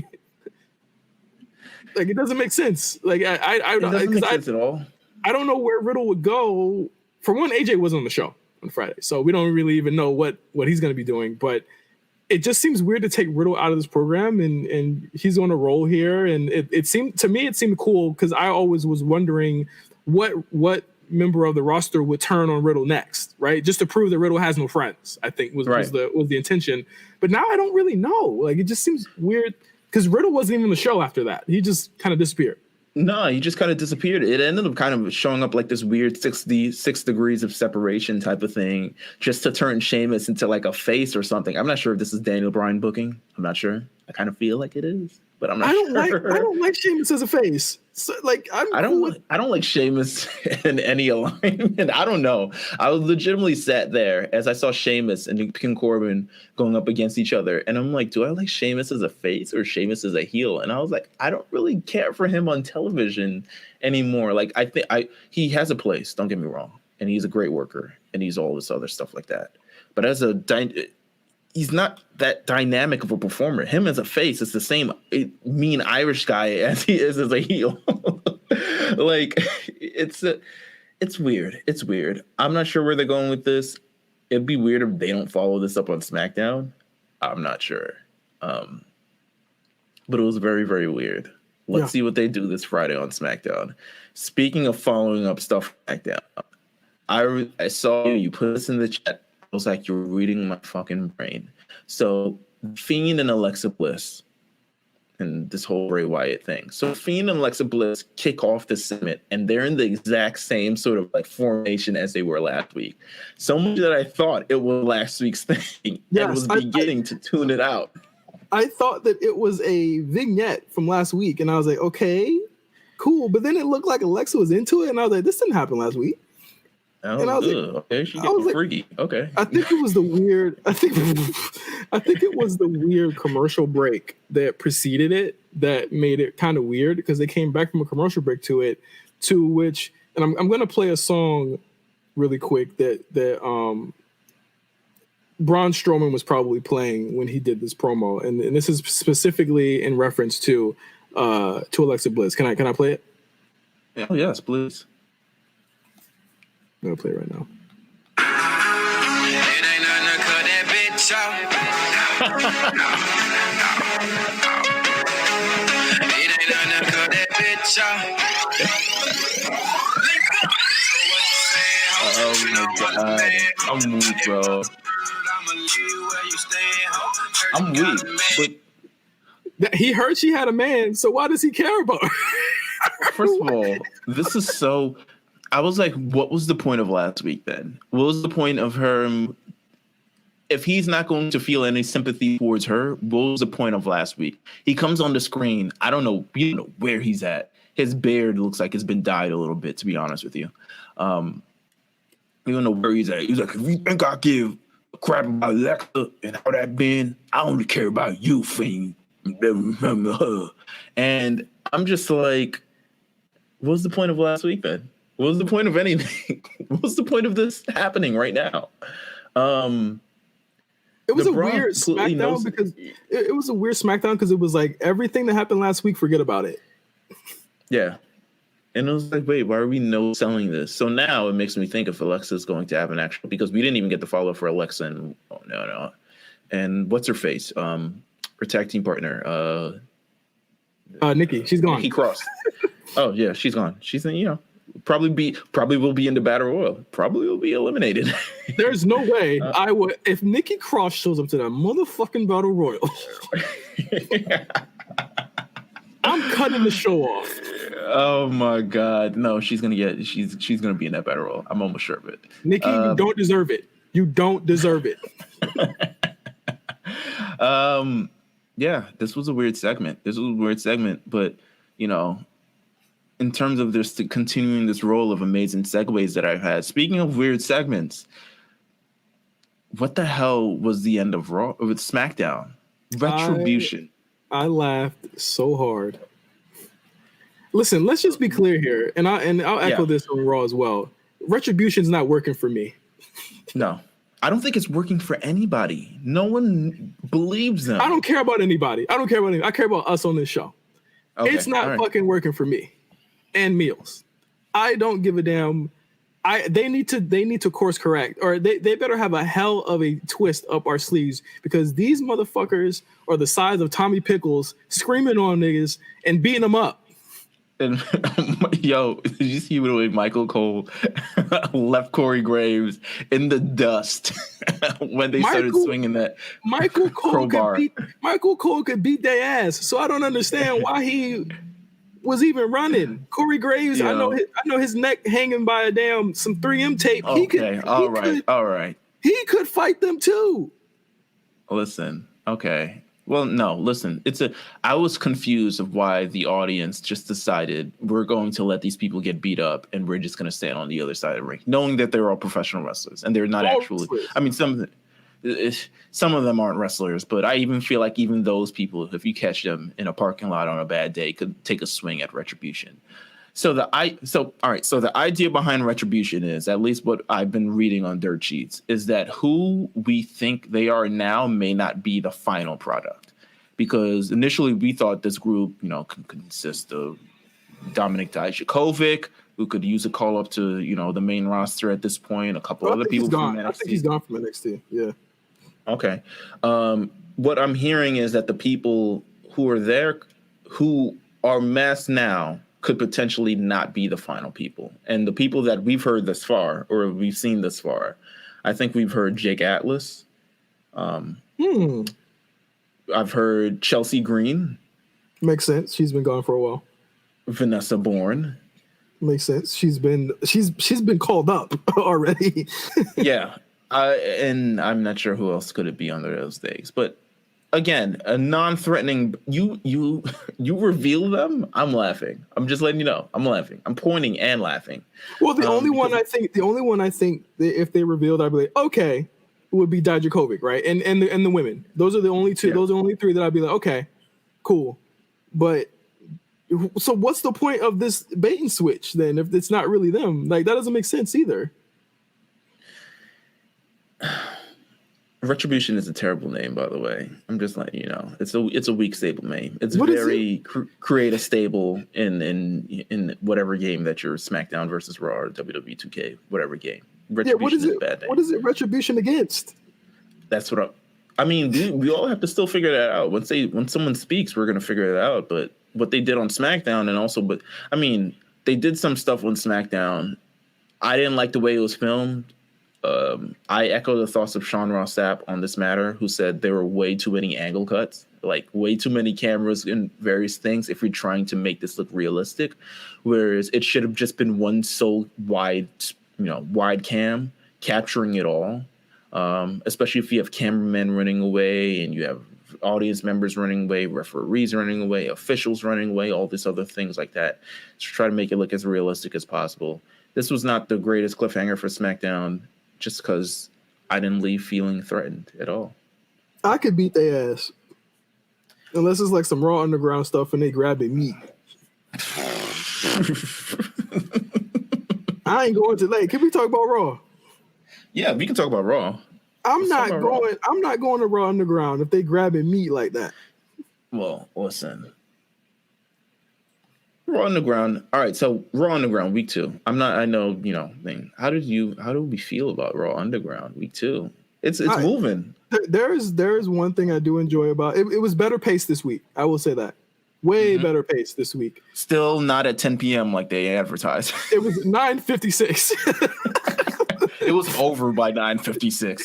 Like, it doesn't make sense. Like, It doesn't make sense at all. I don't know where Riddle would go. For one, AJ wasn't on the show on Friday, so we don't really even know what he's going to be doing. But it just seems weird to take Riddle out of this program, and he's on a roll here. And it seemed cool because I always was wondering what member of the roster would turn on Riddle next, right? Just to prove that Riddle has no friends, I think was the intention. But now I don't really know. Like, it just seems weird because Riddle wasn't even on the show after that. He just kind of disappeared. No, he just kind of disappeared. It ended up kind of showing up like this weird 6 degrees of separation type of thing, just to turn Sheamus into like a face or something. I'm not sure if this is Daniel Bryan booking. I'm not sure. I kind of feel like it is, but I'm not sure. I don't like Sheamus as a face. So, like, I don't like Sheamus in any alignment. I don't know. I was legitimately sat there as I saw Sheamus and King Corbin going up against each other, and I'm like, do I like Sheamus as a face or Sheamus as a heel? And I was like, I don't really care for him on television anymore. Like, I think he has a place. Don't get me wrong, and he's a great worker, and he's all this other stuff like that. But as he's not that dynamic of a performer. Him as a face is the same mean Irish guy as he is as a heel. Like, it's weird. It's weird. I'm not sure where they're going with this. It'd be weird if they don't follow this up on SmackDown. I'm not sure. But it was very, very weird. Let's see what they do this Friday on SmackDown. Speaking of following up stuff on SmackDown, I saw you put this in the chat. I was like, you're reading my fucking brain. So Fiend and Alexa Bliss and this whole Bray Wyatt thing. So Fiend and Alexa Bliss kick off the segment, and they're in the exact same sort of like formation as they were last week. So much that I thought it was last week's thing and was beginning to tune it out. I thought that it was a vignette from last week, and I was like, okay, cool. But then it looked like Alexa was into it, and I was like, this didn't happen last week. Oh, and I was like, okay, she getting freaky. Okay. I think it was the weird. I think it was the weird commercial break that preceded it that made it kind of weird because they came back from a commercial break to which, and I'm going to play a song really quick that Braun Strowman was probably playing when he did this promo, and this is specifically in reference to Alexa Bliss. Can I play it? Oh yes, please. I'm gonna play it right now. It ain't nothing to cut that bitch off. It ain't nothing to cut that bitch off. Oh my god, I'm weak, bro. I'm weak, but he heard she had a man, so why does he care about her? First of all, this is so. I was like, what was the point of last week then? What was the point of her? If he's not going to feel any sympathy towards her, what was the point of last week? He comes on the screen. I don't know, where he's at. His beard looks like it's been dyed a little bit, to be honest with you. You don't know where he's at. He's like, if you think I give a crap about Alexa and how that been, I only care about you, Fiend. And I'm just like, what was the point of last week then? What was the point of anything? What was the point of this happening right now? It was a weird SmackDown because it was a weird SmackDown because it was like everything that happened last week, forget about it. Yeah. And it was like, wait, why are we no-selling this? So now it makes me think if Alexa's going to have an actual, because we didn't even get the follow for Alexa and no. And what's her face? Her tag team partner, Nikki, she's gone. Nikki Cross. Oh yeah, she's gone. She's in, probably will be in the battle royal. Probably will be eliminated. There's no way I would if Nikki Cross shows up to that motherfucking battle royal. I'm cutting the show off. Oh my god, no! She's gonna be in that battle royal. I'm almost sure of it. Nikki, you don't deserve it. You don't deserve it. Yeah, this was a weird segment. But in terms of this continuing this role of amazing segues that I've had. Speaking of weird segments, what the hell was the end of Raw with SmackDown? Retribution. I laughed so hard. Listen, let's just be clear here, and I'll echo this on Raw as well. Retribution's not working for me. No, I don't think it's working for anybody. No one believes them. I don't care about anybody. I care about us on this show. Okay, it's not fucking working for me and Meelz. I don't give a damn. They need to course correct, or they better have a hell of a twist up our sleeves, because these motherfuckers are the size of Tommy Pickles screaming on niggas and beating them up. And yo, did you see the way Michael Cole left Corey Graves in the dust when they started swinging that Michael Cole crowbar? Michael Cole could beat their ass, so I don't understand why he was even running. Corey Graves, I know his neck hanging by a damn some 3M tape. Okay, all right. He could fight them too. Listen, okay. Well, no, listen. I was confused of why the audience just decided we're going to let these people get beat up and we're just going to stand on the other side of the ring, knowing that they're all professional wrestlers and they're not actually. I mean, some of them aren't wrestlers, but I even feel like even those people, if you catch them in a parking lot on a bad day, could take a swing at Retribution. So the idea behind Retribution is, at least what I've been reading on dirt sheets, is that who we think they are now may not be the final product, because initially we thought this group, could consist of Dominik Dijakovic, who could use a call up to, the main roster at this point, a couple other people from NXT. I think he's gone from NXT. Yeah. Okay. What I'm hearing is that the people who are there, who are masked now, could potentially not be the final people. And the people that we've heard thus far, or we've seen thus far, I think we've heard Jake Atlas. I've heard Chelsea Green. Makes sense. She's been gone for a while. Vanessa Bourne. Makes sense. She's been called up already. Yeah. And I'm not sure who else could it be under those days, but again, a non-threatening. You reveal them. I'm laughing. I'm just letting you know. I'm laughing. I'm pointing and laughing. Well, the only one I think if they revealed, I'd be like, okay, would be Dijakovic, right? And the women. Those are the only two. Yeah. Those are the only three that I'd be like, okay, cool. But so what's the point of this bait and switch then if it's not really them? Like, that doesn't make sense either. Retribution is a terrible name, by the way. I'm just letting you know. It's a weak stable name. It's very create a stable in whatever game that you're SmackDown versus Raw or WWE 2K, whatever game. Retribution is a bad name. What is it Retribution against? That's what I mean. We all have to still figure that out. When someone speaks, we're gonna figure it out. But what they did on SmackDown, and also, they did some stuff on SmackDown. I didn't like the way it was filmed. I echo the thoughts of Sean Ross Sapp on this matter, who said there were way too many angle cuts, like way too many cameras and various things if you're trying to make this look realistic, whereas it should have just been one so wide cam capturing it all, especially if you have cameramen running away and you have audience members running away, referees running away, officials running away, all this other things like that, to try to make it look as realistic as possible. This was not the greatest cliffhanger for SmackDown, just because I didn't leave feeling threatened at all. I could beat their ass. Unless it's like some Raw Underground stuff and they grabbing me. I ain't going to Can we talk about Raw? Yeah, we can talk about Raw. I'm not going to Raw Underground if they grabbing me like that. Well, listen. Raw Underground. All right, so Raw Underground week 2. How do we feel about Raw Underground week 2? It's moving. There is one thing I do enjoy about it. It was better paced this week. I will say that. Way better pace this week. Still not at 10 p.m. like they advertised. It was 9:56. It was over by 9:56.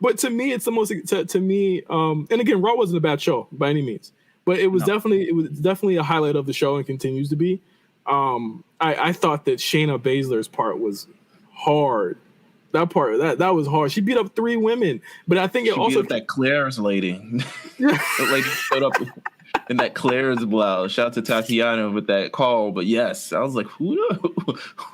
But to me, it's the most to me. And again, Raw wasn't a bad show by any means, but it was definitely a highlight of the show and continues to be. I thought that Shayna Baszler's part was hard. That part that was hard. She beat up 3 women, but I think it also beat up that Claire's lady. That lady showed up in that Claire's blouse. Shout out to Tatiana with that call. But yes, I was like, who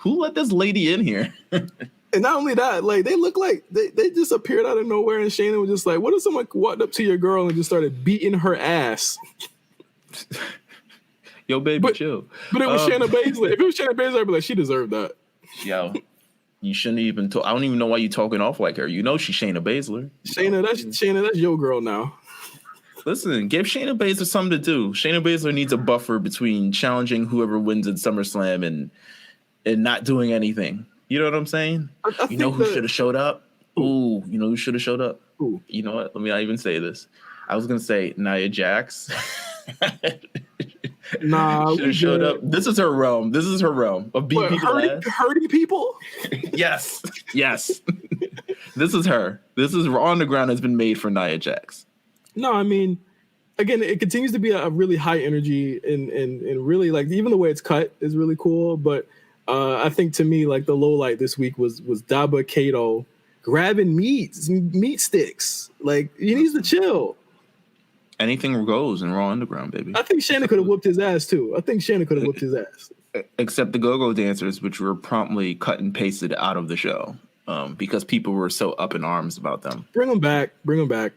let this lady in here? And not only that, like they look like they just appeared out of nowhere, and Shayna was just like, "What if someone walked up to your girl and just started beating her ass?" Yo, baby, chill. But it was Shayna Baszler. If it was Shayna Baszler, I'd be like, she deserved that. Yo, you shouldn't even talk. I don't even know why you talking off like her. You know she's Shayna Baszler. Shayna, that's your girl now. Listen, give Shayna Baszler something to do. Shayna Baszler needs a buffer between challenging whoever wins in SummerSlam and not doing anything. You know what I'm saying? You know who should have showed up? Ooh, you know who should have showed up? Ooh. You know what? Let me not even say this. I was gonna say Nia Jax. Nah, should have showed up. This is her realm. This is her realm of beating people ass. Hurting people? Yes. This is her. This is Raw Underground has been made for Nia Jax. No, I mean, again, it continues to be a really high energy and really like even the way it's cut is really cool. But I think to me, like the low light this week was Daba Kato grabbing meat sticks. Like he needs to chill. Anything goes in Raw Underground, baby. I think Shannon could have whooped his ass too. Except the go-go dancers, which were promptly cut and pasted out of the show because people were so up in arms about them. Bring them back. Bring them back.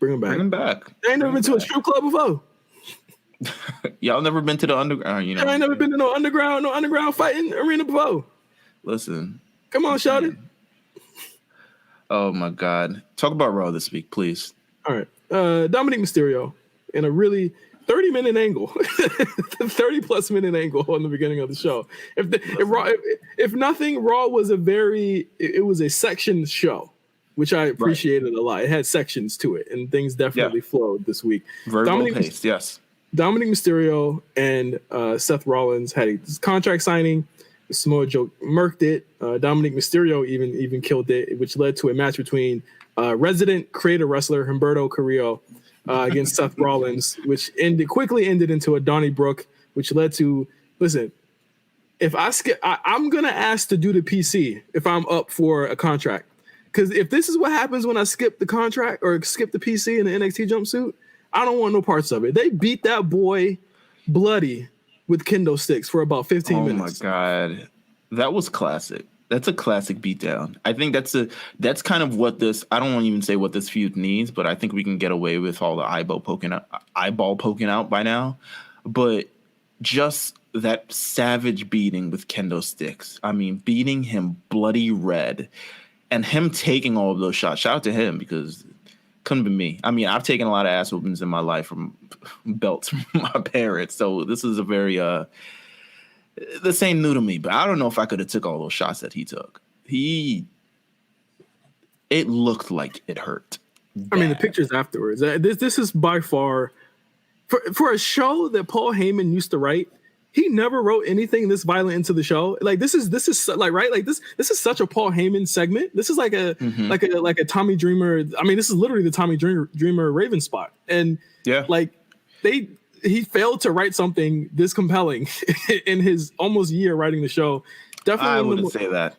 They ain't never been to a strip club before. Y'all never been to the underground, you know. I ain't never been to no underground fighting arena before. Listen. Come on, Shawty. Oh my God. Talk about Raw this week, please. All right. Dominic Mysterio in a really 30-minute angle, 30+ minute angle on the beginning of the show. If nothing, Raw was it was a section show, which I appreciated a lot. It had sections to it, and things definitely flowed this week. Very well paced, yes. Dominic Mysterio and Seth Rollins had a contract signing. Samoa Joe murked it. Dominic Mysterio even killed it, which led to a match between resident creator wrestler Humberto Carrillo against Seth Rollins, which quickly ended into a Donnybrook, which led to, listen, if I skip, I'm going to ask to do the PC if I'm up for a contract. Because if this is what happens when I skip the contract or skip the PC in the NXT jumpsuit, I don't want no parts of it. They beat that boy bloody with kendo sticks for about 15 minutes. Oh my God. That was classic. That's a classic beatdown. I think that's kind of what this, I don't want to even say what this feud needs, but I think we can get away with all the eyeball poking out by now. But just that savage beating with kendo sticks. I mean, beating him bloody red and him taking all of those shots. Shout out to him because it couldn't be me. I mean, I've taken a lot of ass whoopings in my life from belts from my parents. So this is a very, this ain't new to me, but I don't know if I could have took all those shots that he took. It looked like it hurt. Bad. I mean, the pictures afterwards. This is by far for a show that Paul Heyman used to write. He never wrote anything this violent into the show. Like this is like right. Like this is such a Paul Heyman segment. This is like a like a Tommy Dreamer. I mean, this is literally the Tommy Dreamer Raven spot. And like he failed to write something this compelling in his almost year writing the show. Definitely, I wouldn't say that.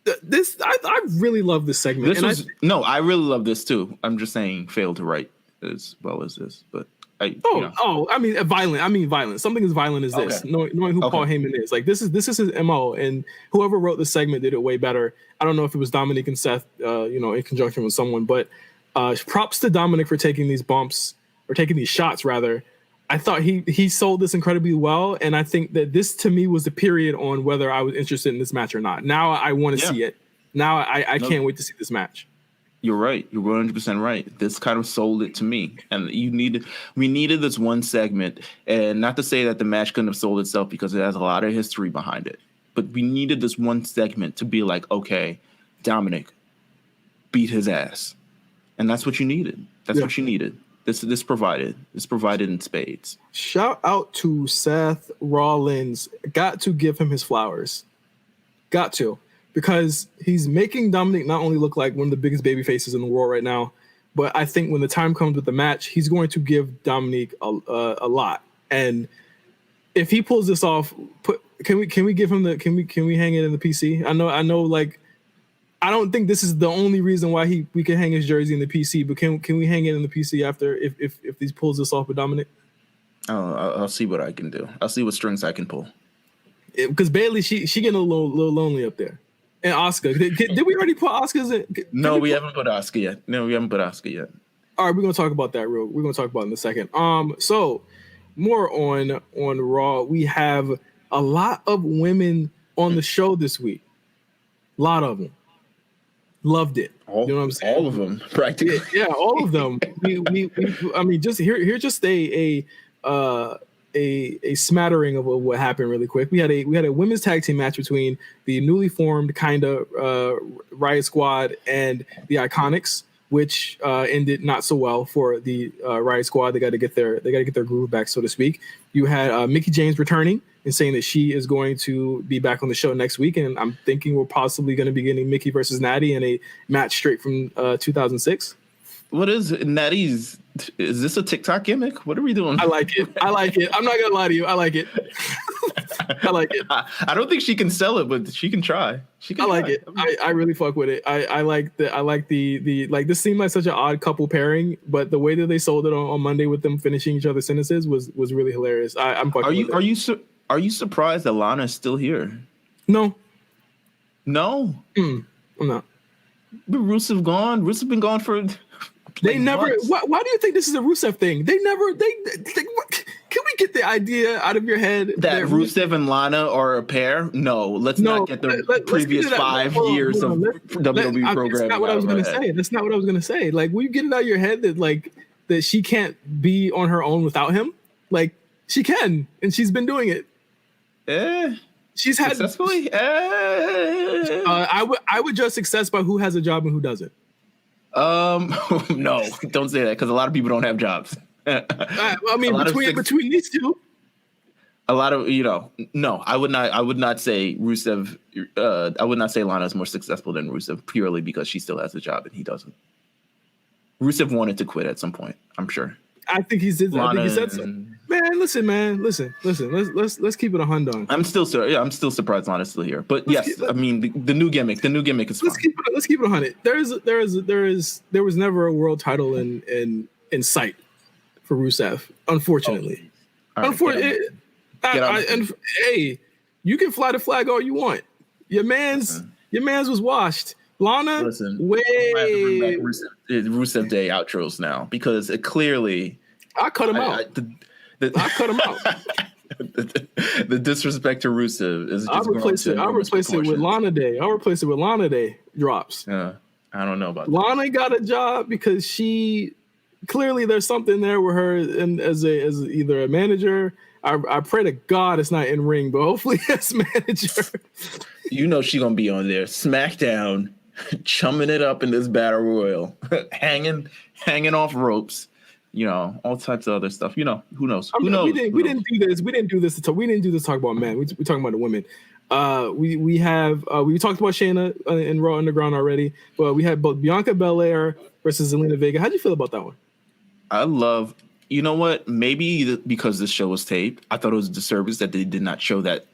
I really love this segment. I really love this too. I'm just saying, failed to write as well as this, but. I mean violent. Something as violent as this. Knowing who Paul Heyman is, like this is his MO, and whoever wrote the segment did it way better. I don't know if it was Dominic and Seth, in conjunction with someone, but props to Dominic for taking these bumps or taking these shots rather. I thought he sold this incredibly well, and I think that this to me was the period on whether I was interested in this match or not. Now I want to see it. Now I can't wait to see this match. You're right. You're 100% right. This kind of sold it to me. And we needed this one segment. And not to say that the match couldn't have sold itself because it has a lot of history behind it. But we needed this one segment to be like, okay, Dominic, beat his ass. And that's what you needed. That's what you needed. This provided in spades. Shout out to Seth Rollins. Got to give him his flowers. Got to. Because he's making Dominic not only look like one of the biggest baby faces in the world right now, but I think when the time comes with the match, he's going to give Dominic a lot. And if he pulls this off, can we give him can we hang it in the PC? I know like I don't think this is the only reason why we can hang his jersey in the PC, but can we hang it in the PC after if he pulls this off with Dominic? I'll see what I can do. I'll see what strings I can pull. Because Bayley, she getting a little lonely up there. And Asuka, did we already put Asuka's in? No, we haven't put Asuka yet. All right, we're gonna talk about that we're gonna talk about it in a second. So more on Raw. We have a lot of women on the show this week. A lot of them. Loved it. You know what I'm saying? All of them, practically. Yeah, all of them. I mean, just here, just a smattering of what happened really quick. We had a women's tag team match between the newly formed Riot Squad and the Iconics, which ended not so well for the Riot Squad. They got to get their groove back, so to speak. You had Mickie James returning and saying that she is going to be back on the show next week, and I'm thinking we're possibly going to be getting Mickie versus Natty in a match straight from 2006. What is Natty's? Is this a TikTok gimmick? What are we doing? I like it. I'm not gonna lie to you. I like it. I like it. I don't think she can sell it, but she can try. I like it. I really fuck with it. I like the like this seemed like such an odd couple pairing, but the way that they sold it on Monday with them finishing each other's sentences was really hilarious. I'm fucking with it. Are you surprised that Lana is still here? No. I'm not. But Rusev gone. Rusev been gone for. They never. Why do you think this is a Rusev thing? They never. They can we get the idea out of your head that Rusev and Lana are a pair? No, let's not get the previous 5 years of WWE programming. That's not what I was going to say. That's not what I was going to say. Like, will you get it out of your head that she can't be on her own without him? Like, she can, and she's been doing it. She's had successfully. I would judge success by who has a job and who doesn't. No, don't say that because a lot of people don't have jobs. I mean, between these two, a lot of no, I would not say Rusev. I would not say Lana is more successful than Rusev purely because she still has a job and he doesn't. Rusev wanted to quit at some point, I'm sure. I think he said so. Man, listen. Let's keep it a $100. I'm still surprised Lana's still here. But I mean the new gimmick is fine. Let's keep it 100. There was never a world title in sight for Rusev, unfortunately. Right, unfortunately, hey, you can fly the flag all you want. Your man's was washed. Lana, listen, way Rusev Day outros now because it clearly I cut him out. I cut him out. The disrespect to Rusev is just I'll replace it with Lana Day. I'll replace it with Lana Day drops. Yeah, I don't know about Lana that. got a job because she clearly there's something there with her and as either a manager. I pray to God it's not in ring, but hopefully as manager. She's gonna be on there. Smackdown, chumming it up in this battle royal, hanging off ropes. All types of other stuff. Who knows? Who knows? We didn't do this. We didn't do this to talk about men. We're talking about the women. We talked about Shayna in Raw Underground already, but we had both Bianca Belair versus Zelina Vega. How'd you feel about that one? I love. You know what? Maybe because this show was taped, I thought it was a disservice that they did not show that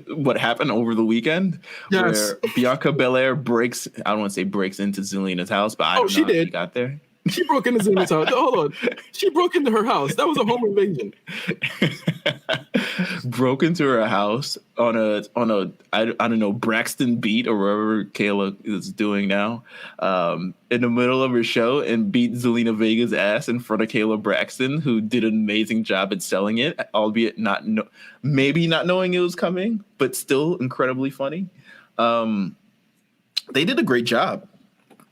what happened over the weekend, where Bianca Belair breaks. I don't want to say breaks into Zelina's house, but I don't know how she got there. She broke into Zelina's house. Hold on. She broke into her house. That was a home invasion. Broke into her house on a I don't know, Braxton beat or wherever Kayla is doing now, in the middle of her show and beat Zelina Vega's ass in front of Kayla Braxton, who did an amazing job at selling it, albeit maybe not knowing it was coming, but still incredibly funny. They did a great job.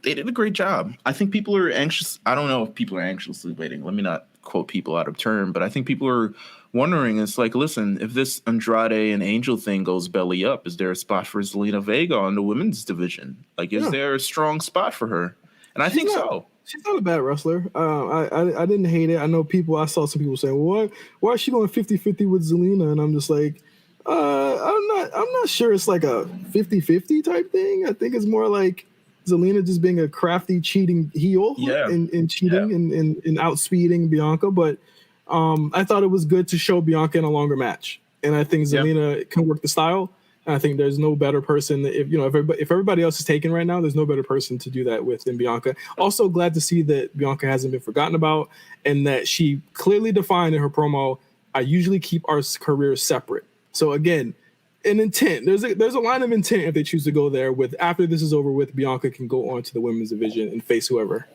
I think people are anxious. I don't know if people are anxiously waiting. Let me not quote people out of turn, but I think people are wondering. It's like, listen, if this Andrade and Angel thing goes belly up, is there a spot for Zelina Vega on the women's division? Like, is there a strong spot for her? And I think so. She's not a bad wrestler. I didn't hate it. I know I saw some people saying, well, why is she going 50-50 with Zelina? And I'm just like, I'm not sure it's like a 50-50 type thing. I think it's more like Zelina just being a crafty, cheating heel and cheating and outspeeding Bianca. But I thought it was good to show Bianca in a longer match. And I think Zelina can work the style. And I think there's no better person if everybody else is taken right now, there's no better person to do that with than Bianca. Also glad to see that Bianca hasn't been forgotten about and that she clearly defined in her promo, I usually keep our careers separate. So again, an intent. There's a line of intent if they choose to go there with after this is over with, Bianca can go on to the women's division and face whoever.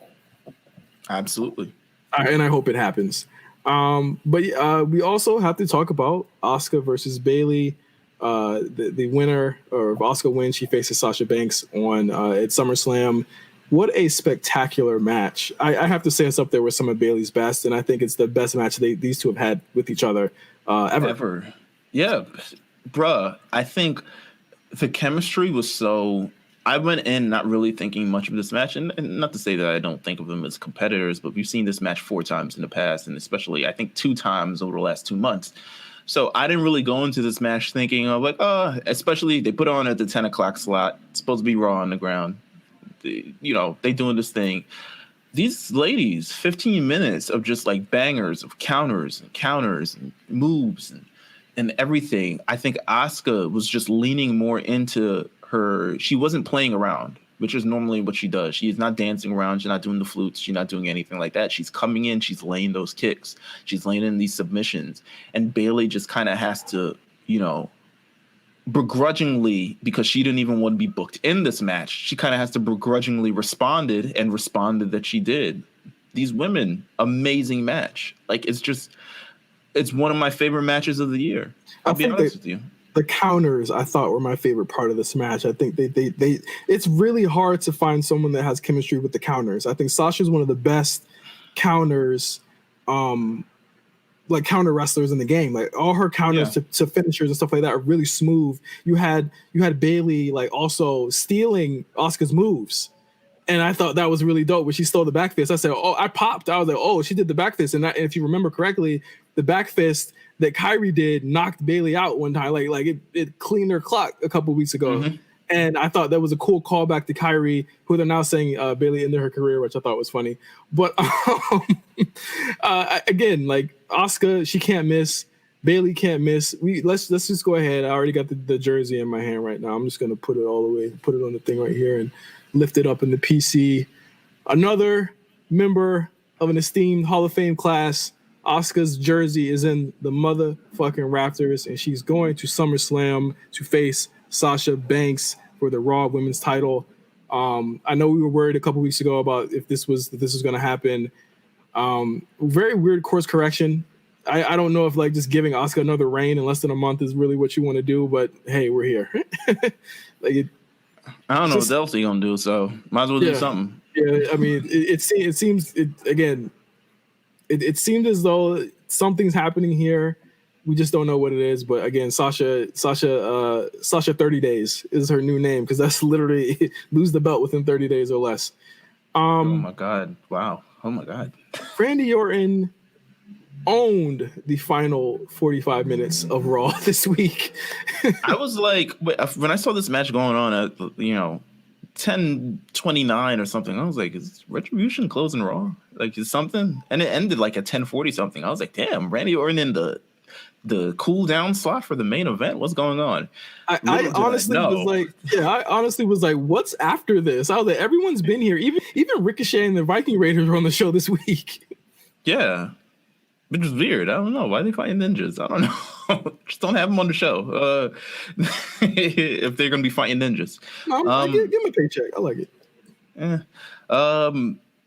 Absolutely. And I hope it happens. But we also have to talk about Asuka versus Bayley. The winner, or if Asuka wins, she faces Sasha Banks on at SummerSlam. What a spectacular match. I have to say it's up there with some of Bayley's best, and I think it's the best match these two have had with each other ever. Yeah, bruh. I think the chemistry was so... I went in not really thinking much of this match, and not to say that I don't think of them as competitors, but we've seen this match 4 times in the past, and especially, I think, 2 times over the last 2 months. So I didn't really go into this match thinking of like, especially they put on at the 10 o'clock slot. It's supposed to be Raw on the ground. They doing this thing. These ladies, 15 minutes of just like bangers of counters and moves and everything. I think Asuka was just leaning more into she wasn't playing around, which is normally what she does. She is not dancing around. She's not doing the flutes. She's not doing anything like that. She's coming in. She's laying those kicks. She's laying in these submissions. And Bayley just kind of has to, begrudgingly, because she didn't even want to be booked in this match, she kind of has to begrudgingly responded that she did. These women, amazing match. Like, it's one of my favorite matches of the year. I'll be honest with you. The counters I thought were my favorite part of this match. I think they it's really hard to find someone that has chemistry with the counters. I think Sasha's one of the best counters, like counter wrestlers in the game. Like all her counters to finishers and stuff like that are really smooth. You had Bayley like also stealing Asuka's moves. And I thought that was really dope when she stole the back fist. I said, I popped. I was like, oh, she did the back fist. And if you remember correctly, the back fist that Kyrie did knocked Bayley out one time. Like it cleaned her clock a couple weeks ago. Mm-hmm. And I thought that was a cool callback to Kyrie, who they're now saying Bayley ended her career, which I thought was funny. But again, like Asuka, she can't miss. Bayley can't miss. Let's just go ahead. I already got the jersey in my hand right now. I'm just gonna put it on the thing right here and lift it up in the PC. Another member of an esteemed Hall of Fame class. Asuka's jersey is in the motherfucking rafters, and she's going to SummerSlam to face Sasha Banks for the Raw Women's title. I know we were worried a couple weeks ago about if this was going to happen. Very weird course correction. I don't know if like just giving Asuka another reign in less than a month is really what you want to do, but hey, we're here. I don't know what else they're gonna do, so might as well do something. Yeah, I mean, it seems as though something's happening here. We just don't know what it is. But again, Sasha 30 days is her new name because that's literally lose the belt within 30 days or less. Oh my God! Wow! Oh my God! Randy Orton owned the final 45 minutes of Raw this week. I was like, when I saw this match going on at 10:29 or something, I was like, is Retribution closing Raw? Like, is something? And it ended like at 10:40 something. I was like, damn, Randy Orton in the cool down slot for the main event. What's going on? I honestly was like, what's after this? I was like, everyone's been here. Even Ricochet and the Viking Raiders were on the show this week. Yeah. Which is weird. I don't know. Why are they fighting ninjas? I don't know. Just don't have them on the show. If they're going to be fighting ninjas. No, give them a paycheck. I like it.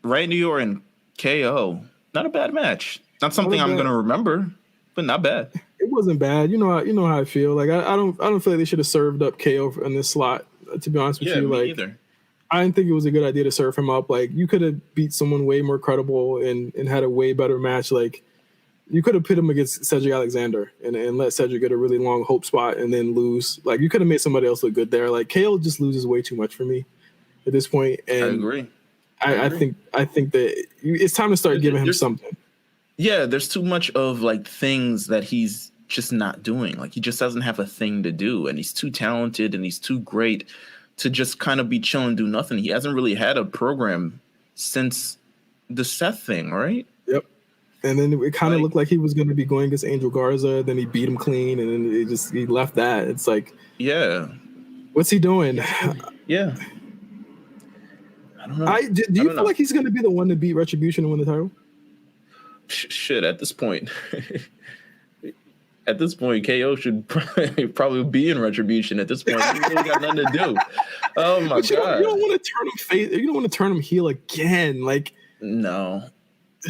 Randy Orton, KO. Not a bad match. Not something I'm going to remember, but not bad. It wasn't bad. You know how I feel. Like I don't feel like they should have served up KO in this slot. To be honest with you, me like either. I didn't think it was a good idea to serve him up. Like you could have beat someone way more credible and had a way better match. Like you could have put him against Cedric Alexander and let Cedric get a really long hope spot and then lose. Like you could have made somebody else look good there. Like KO just loses way too much for me at this point. And I agree. I think that it's time to start giving him something. Yeah, there's too much of like things that he's just not doing. Like he just doesn't have a thing to do, and he's too talented and he's too great to just kind of be chilling and do nothing. He hasn't really had a program since the Seth thing, right? Yep. And then it kind of looked like he was going to be going against Angel Garza. Then he beat him clean, and then he left that. It's like, yeah, what's he doing? Yeah, I don't know. Do you feel like he's going to be the one to beat Retribution and win the title? Shit, at this point. At this point, KO should probably be in Retribution. At this point, he really got nothing to do. Oh my god! You don't want to turn him face. You don't want to turn him heel again. Like no,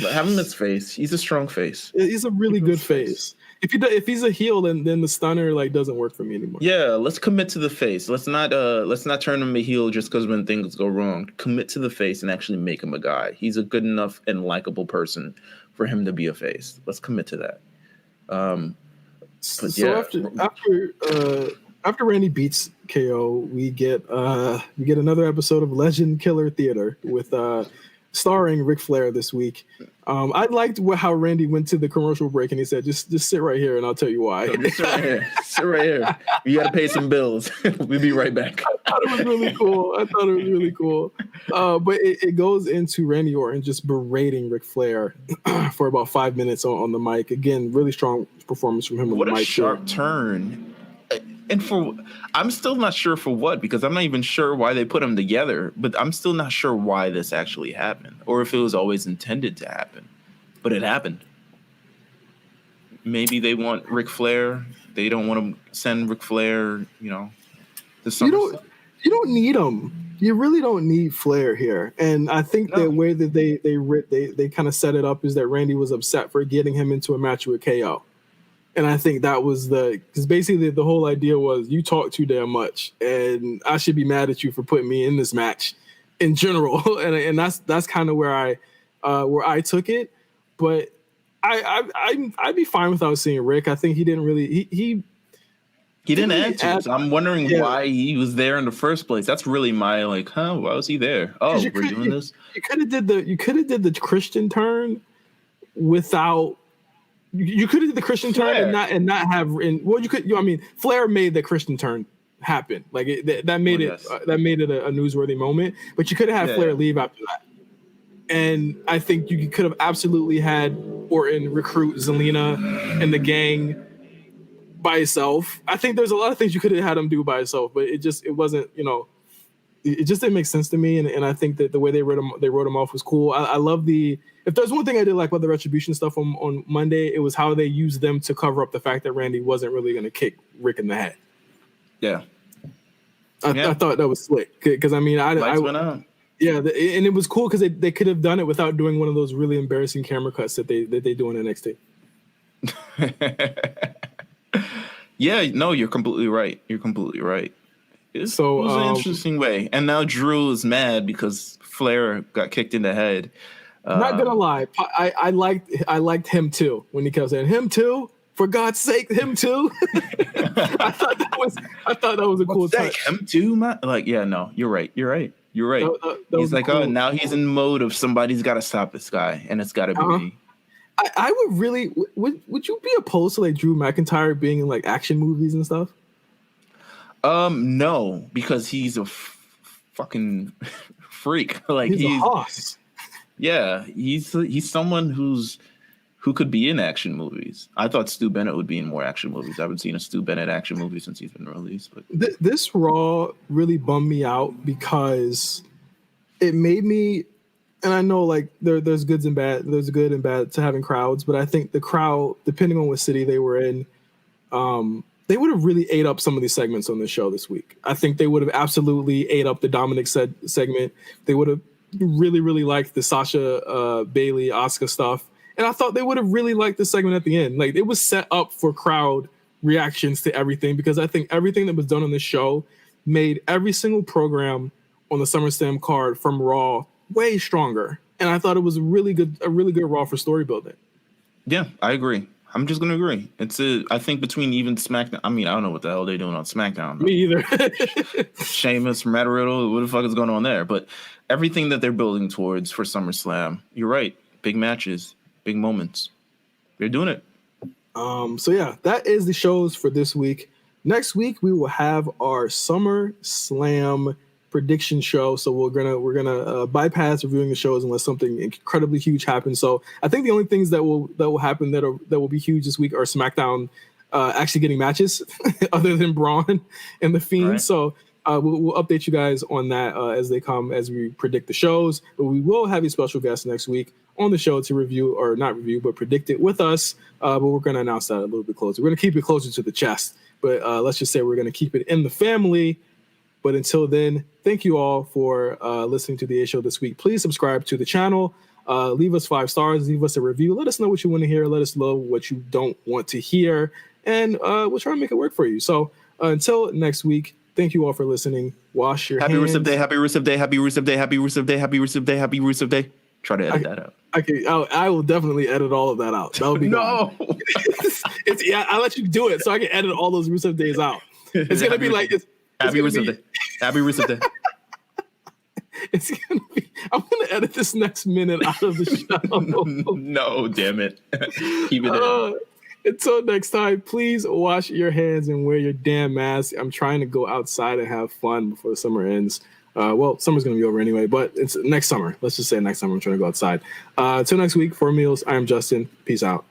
have him as face. He's a strong face. He's a really good face. If he's a heel, then the stunner like doesn't work for me anymore. Yeah, let's commit to the face. Let's not turn him a heel just because when things go wrong. Commit to the face and actually make him a guy. He's a good enough and likable person for him to be a face. Let's commit to that. But yeah. So after Randy beats KO, we get another episode of Legend Killer Theater with starring Ric Flair this week. I liked how Randy went to the commercial break and he said, "Just sit right here and I'll tell you why." So just sit right here. Sit right here. You got to pay some bills. We'll be right back. I thought it was really cool. But it goes into Randy Orton just berating Ric Flair for about 5 minutes on the mic. Again, really strong performance from him on the mic. What a sharp turn. And I'm still not sure for what, because I'm not even sure why they put them together, but I'm still not sure why this actually happened or if it was always intended to happen, but it happened. Maybe they want Ric Flair. They don't want to send Ric Flair, to SummerSlam. You don't need him. You really don't need Flair here. And I think the way that they kind of set it up is that Randy was upset for getting him into a match with KO. And I think that was because basically the whole idea was you talk too damn much, and I should be mad at you for putting me in this match in general. and that's kind of where I took it. But I'd be fine without seeing Rick. I think he didn't really he didn't answer. So I'm wondering why he was there in the first place. That's really my why was he there? Oh, we're doing this. You could have did the Christian turn without. You could have did the Christian turn and not have. Flair made the Christian turn happen. Like that made it a newsworthy moment. But you could have had Flair leave after that. And I think you could have absolutely had Orton recruit Zelina and the gang by himself. I think there's a lot of things you could have had him do by himself, but it wasn't. It just didn't make sense to me. And I think that the way they wrote him off was cool. I love if there's one thing I did like about the Retribution stuff on Monday, it was how they used them to cover up the fact that Randy wasn't really going to kick Rick in the head. Yeah. I thought that was slick. Because, Lights went out. Yeah, and it was cool because they could have done it without doing one of those really embarrassing camera cuts that they do in NXT. Yeah, no, you're completely right. It was an interesting way. And now Drew is mad because Flair got kicked in the head. Not gonna lie, I liked him too when he kept saying him too. For God's sake, him too. I thought that was a cool touch. Him too, man. No, you're right. He's like, cool. Now he's in mode of somebody's got to stop this guy, and it's got to be me. I would really would you be opposed to Drew McIntyre being in action movies and stuff? No, because he's a fucking freak. He's a hoss. Yeah, he's someone who could be in action movies. I thought Stu Bennett would be in more action movies. I haven't seen a Stu Bennett action movie since he's been released. But this Raw really bummed me out because it made me. And I know there's goods and bad. There's good and bad to having crowds, but I think the crowd, depending on what city they were in, they would have really ate up some of these segments on the show this week. I think they would have absolutely ate up the Dominic segment. They would have really, really liked the Sasha Bayley, Asuka stuff. And I thought they would have really liked the segment at the end. It was set up for crowd reactions to everything because I think everything that was done on this show made every single program on the SummerSlam card from Raw way stronger. And I thought it was a really good Raw for story building. Yeah, I agree. I'm just gonna agree. I think between even SmackDown. I don't know what the hell they're doing on SmackDown. Me either. Sheamus, Matt Riddle, what the fuck is going on there? But everything that they're building towards for SummerSlam. You're right. Big matches, big moments. They're doing it. So yeah, that is the shows for this week. Next week we will have our SummerSlam prediction show. So we're gonna bypass reviewing the shows unless something incredibly huge happens. So I think the only things that will happen that will be huge this week are SmackDown actually getting matches other than Braun and the Fiend. Right. So we'll update you guys on that as they come, as we predict the shows. But we will have a special guest next week on the show to review, or not review, but predict it with us. But we're going to announce that a little bit closer. We're going to keep it closer to the chest. But let's just say we're going to keep it in the family. But until then, thank you all for listening to the A Show this week. Please subscribe to the channel. Leave us 5 stars. Leave us a review. Let us know what you want to hear. Let us know what you don't want to hear. And we'll try to make it work for you. So until next week, thank you all for listening. Wash your hands. Happy Rusev Day. Happy Rusev Day. Happy Rusev Day. Happy Rusev Day. Happy Rusev Day. Happy Rusev Day. Try to edit that out. Okay, I will definitely edit all of that out. That would be no. I'll let you do it so I can edit all those Rusev days out. It's gonna be like it's Happy Rusev Day. Happy Rusev Day. It's gonna be. I'm gonna edit this next minute out of the show. No, damn it. Keep it in. Until next time, please wash your hands and wear your damn mask. I'm trying to go outside and have fun before the summer ends. Well, summer's going to be over anyway, but it's next summer. Let's just say next summer I'm trying to go outside. Until next week, for Meelz, I am Justin. Peace out.